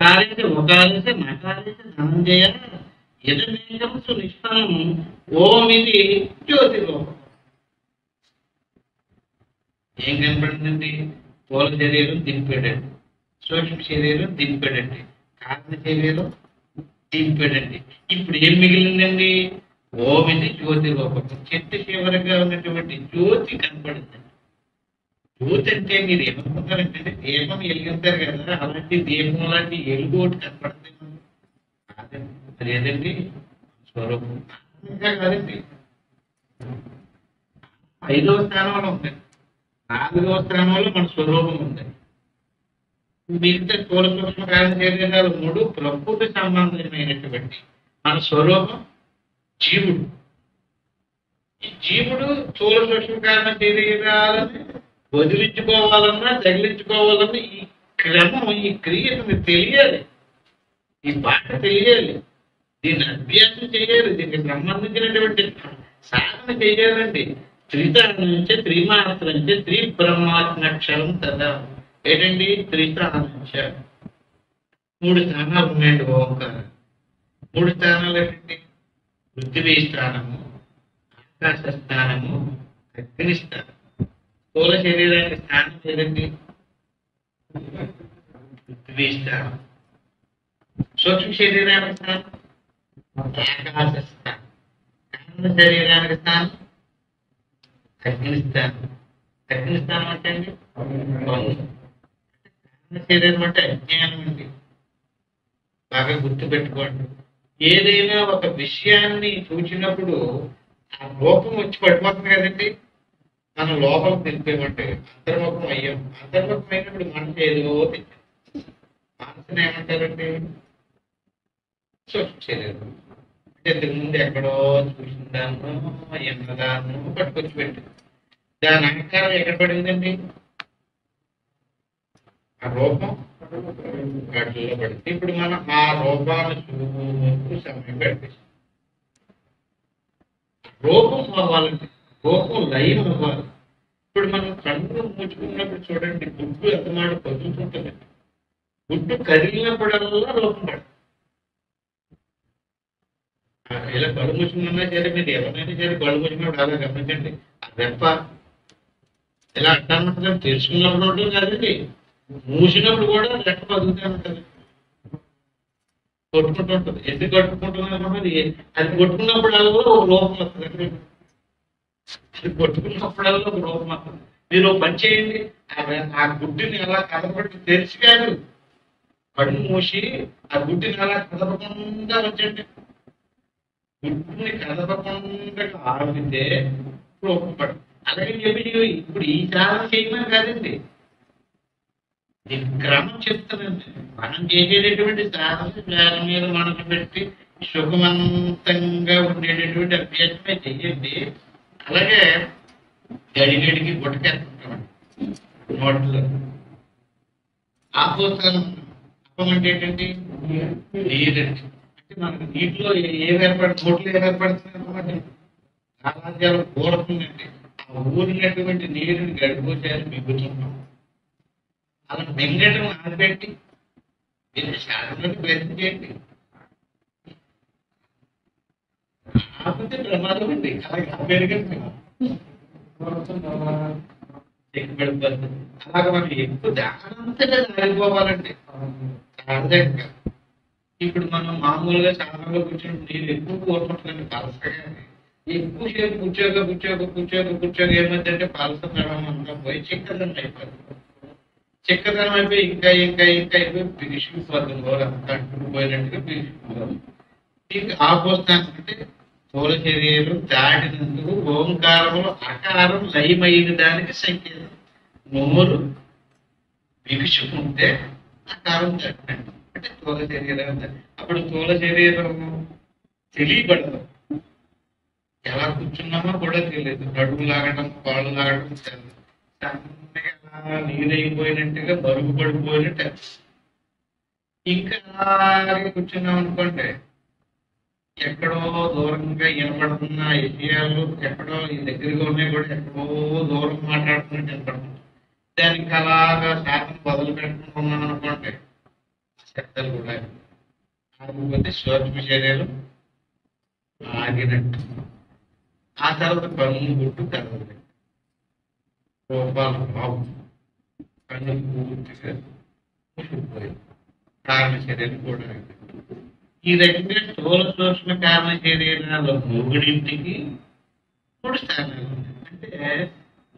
కాలేజ ఒకాలేజ నకాలేజ ధనంజయ యజమేకం సునిష్ఠానం ఓమిది జ్యోతిలోకం. ఏం కనపడిందండి? స్థూల శరీరం దింపాడండి, సూక్ష్మ శరీరం దింపాడండి, కారణ శరీరం దింపాడండి. ఇప్పుడు ఏం మిగిలిందండి? ఓమిది జ్యోతి లోకం. చెట్టు చివరగా ఉన్నటువంటి జ్యోతి కనపడిందండి. జ్యోతి అంటే మీరు ఏమనుకుంటారంటే దీపం వెలిగిస్తారు కదా, అలాంటి దీపం లాంటి ఎలుగు ఒకటి కనపడుతుంది. కాదండి, అది ఏదండి? స్వరూపం. ఇంకా కాదండి, 5వ స్థానంలో ఉందండి. 4వ స్థానంలో మన స్వరూపం ఉందండి. మిగతా స్థూల సూక్ష్మ కారణ శరీరాలు 3 ప్రకృతి సంబంధమైనటువంటి మన స్వరూపం జీవుడు. ఈ జీవుడు స్థూల సూక్ష్మ కారణ శరీరాలని వదిలించుకోవాలన్నా తగిలించుకోవాలన్నా ఈ క్రమం, ఈ క్రియను తెలియాలి, ఈ బాట తెలియాలి, దీన్ని అభ్యాసం చేయాలి, దీనికి సంబంధించినటువంటి సాధన చేయాలండి. త్రితానంచ త్రిమాత్రంచ త్రి బ్రహ్మాత్మక్షరం కదా. ఏంటండి? త్రితానంచ 3 స్థానాలు ఉన్నాయండి. ఓంకారం 3 స్థానాలు ఏంటండి? పృథివీ స్థానము, ఆకాశ స్థానము, అగ్ని స్థానం. స్థూల శరీరానికి స్థానం ఏదండి? పృథివీ స్థానం. సూక్ష్మ శరీరానికి స్థానం ఆకాశ స్థానం. కారణ శరీరానికి స్థానం అగ్ని స్థానం. అగ్ని స్థానం అంటే అండి కారణ శరీరం అంటే అజ్ఞానం అండి. బాగా గుర్తుపెట్టుకోండి. ఏదైనా ఒక విషయాన్ని చూసినప్పుడు ఆ రూపం వచ్చి పడిపోతుంది కదండి. మనం లోపల తెలిపేమంటే అంతర్ముఖం అయ్యాం. అంతర్ముఖం అయినప్పుడు మనసు ఏదో మనసుని ఏమంటారండి? సూక్ష్మ శరీరం. అంటే ఇంతకుముందు ఎక్కడో చూసిందాను ఎన్నదాను పట్టుకొచ్చి పెట్టింది. దాని అహంకారం ఎక్కడ పడిందండి? ఆ రూపం గడ్డలో పడింది. ఇప్పుడు మనం ఆ రూపాన్ని చూపు సమయం గడిపేసాం. రూపం అవ్వాలండి, రూపం లయం అవ్వాలి. ఇప్పుడు మనం కళ్ళు మూచుకున్నప్పుడు చూడండి, గుడ్డు ఎంత మాట కదులుతుంటుందండి. గుడ్డు కదిలినప్పుడల్లా రూపం పడుతుంది. ఇలా కళ్ళు మూసుకున్నా సరే, మీరు ఎవరైనా సరే కళ్ళు మూసుకున్నప్పుడు అలా గమనించండి. ఆ రెప్ప ఇలా అంటాను తెలుసుకున్నప్పుడు ఉంటుంది కదండి, మూసినప్పుడు కూడా రెప్ప కదులుతూ ఉంటుంది, కొట్టుకుంటూ ఉంటుంది. ఎందుకు కొట్టుకుంటున్నది? అది కొట్టుకున్నప్పుడల్లా ఒక రూపం వస్తుంది. అది కొట్టుకున్నప్పుడల్లా ఒక రూపం వస్తుంది. మీరు పని చేయండి, ఆ గుడ్డిని అలా కదపడి తెరిచి కాదు, కళ్ళు మూసి ఆ గుడ్డిని అలా కదపకుండా వచ్చండి. గుడ్డుని కదపకుండా ఆపితే రూపం పడు. అలాగే చెప్పి ఇప్పుడు ఈ సాధన చేయమని కాదండి, దీని క్రమం చెప్తానండి. మనం చేసేటటువంటి సాధన శ్వాస మీద మనసు పెట్టి సుఖవంతంగా ఉండేటటువంటి అభ్యాసమే చెయ్యండి. అలాగే గడిగడికి గుట్టకెత్తుంటామండి నోట్లో. ఆపోతాను అప్పం అంటే ఏంటండి? నీరండి. అంటే మనకు నీటిలో ఏం ఏర్పడుతుంది, నోట్లో ఏం ఏర్పడుతుంది అనమాట, సామ్రాజ్యాలు కూడుతుందండి. ఆ ఊరినటువంటి నీరుని గడిపోసారి మిగుతున్నాం. అలా మింగటం ఆనబెట్టి దీన్ని శాస్త్రంలోకి ప్రయత్నం చేయండి. ఆపితే ప్రమాదం అండి. అలాగే పెరగండి పడిపోతుంది. అలాగే మనం ఎక్కువ దానంతగా ఆగిపోవాలండి సహజంగా. ఇప్పుడు మనం మామూలుగా సాధారణంగా కూర్చొని నీరు ఎక్కువ కోరుకుంటుందండి పలసగా. ఎక్కువసేపు కూర్చోక ఏమైందంటే పలస అంతా పోయి చిక్కదనం అయిపోతుంది. చిక్కదనం అయిపోయి ఇంకా అయిపోయి బిగిసిపోతుంది. అంతా అంటుకుపోయినట్టుగా బిగిసిపోతుంది. దీనికి ఆపోస్తాను అంటే స్థూల శరీరం దాటినందుకు ఓంకారములు అకారం లయమైన దానికి సంకేతం. నోరు బిగుసుకుంటే అకారం దాటినట్టు అంటే స్థూల శరీరం. అప్పుడు స్థూల శరీరం తెలియబడదు. ఎలా కూర్చున్నామో కూడా తెలియదు. నడుము లాగడం, కాళ్ళు లాగడం సన్నగా నీరైపోయినట్టుగా బరువు పడిపోయినట్టు. ఇంకా అలాగే కూర్చున్నాం అనుకోండి, ఎక్కడో దూరంగా వినపడుతున్న విషయాలు ఎక్కడో ఈ దగ్గరగా ఉన్నాయి కూడా ఎక్కడో దూరం మాట్లాడుతున్నట్టు వినపడుతుంది. దానికి అలాగా శాతం మొదలు పెట్టుకున్నాం అనుకోండి, శబ్దాలు కూడా ఆగిపోతే సూక్ష్మ శరీరం ఆగినట్టు. ఆ తర్వాత కన్ను గుట్టు తెరవదు, రూపాలు రావు, కన్ను పూర్తిగా మూసుకుపోయింది, కారణ శరీరం కూడా ఆగింది. ఈ రకంగా స్థూల సూక్ష్మ కారణ శరీరాలు మూడింటికి 3 స్థానాలు ఉన్నాయి. అంటే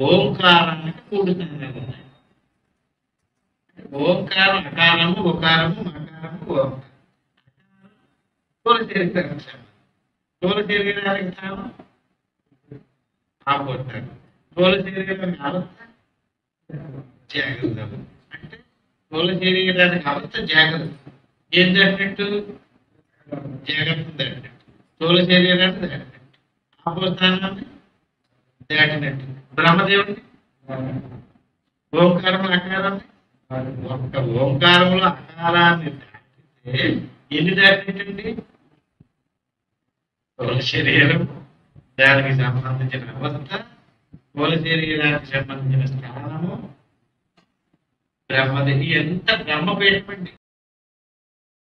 ఓంకారానికి 3 స్థానాలు ఉన్నాయి. ఓంకారం అకారము, ఉకారము, మకారము, ఓంకారం. స్థూల శరీరానికి స్థానం. స్థూల శరీరానికి స్థానం ఆపోతారు. స్థూల శరీరానికి అవస్థ జాగ్రత్త. అంటే స్థూల శరీరానికి అవస్థ జాగ్రత్త. ఏం దాటినట్టు? జాగ్రత్త దాటినట్టు. స్థూల శరీరాన్ని దాటినట్టు, ఆపోస్థానాన్ని దాటినట్టు. బ్రహ్మదేవుడిని ఓంకారం అకారాన్ని, ఒక్క ఓంకారంలో అకారాన్ని దాటితే ఎన్ని దాటినట్టండి? స్థూల శరీరం, దానికి సంబంధించిన అవస్థ, స్థూల శరీరానికి సంబంధించిన స్థానము, బ్రహ్మదేవి. ఎంత బ్రహ్మపీఠం అండి.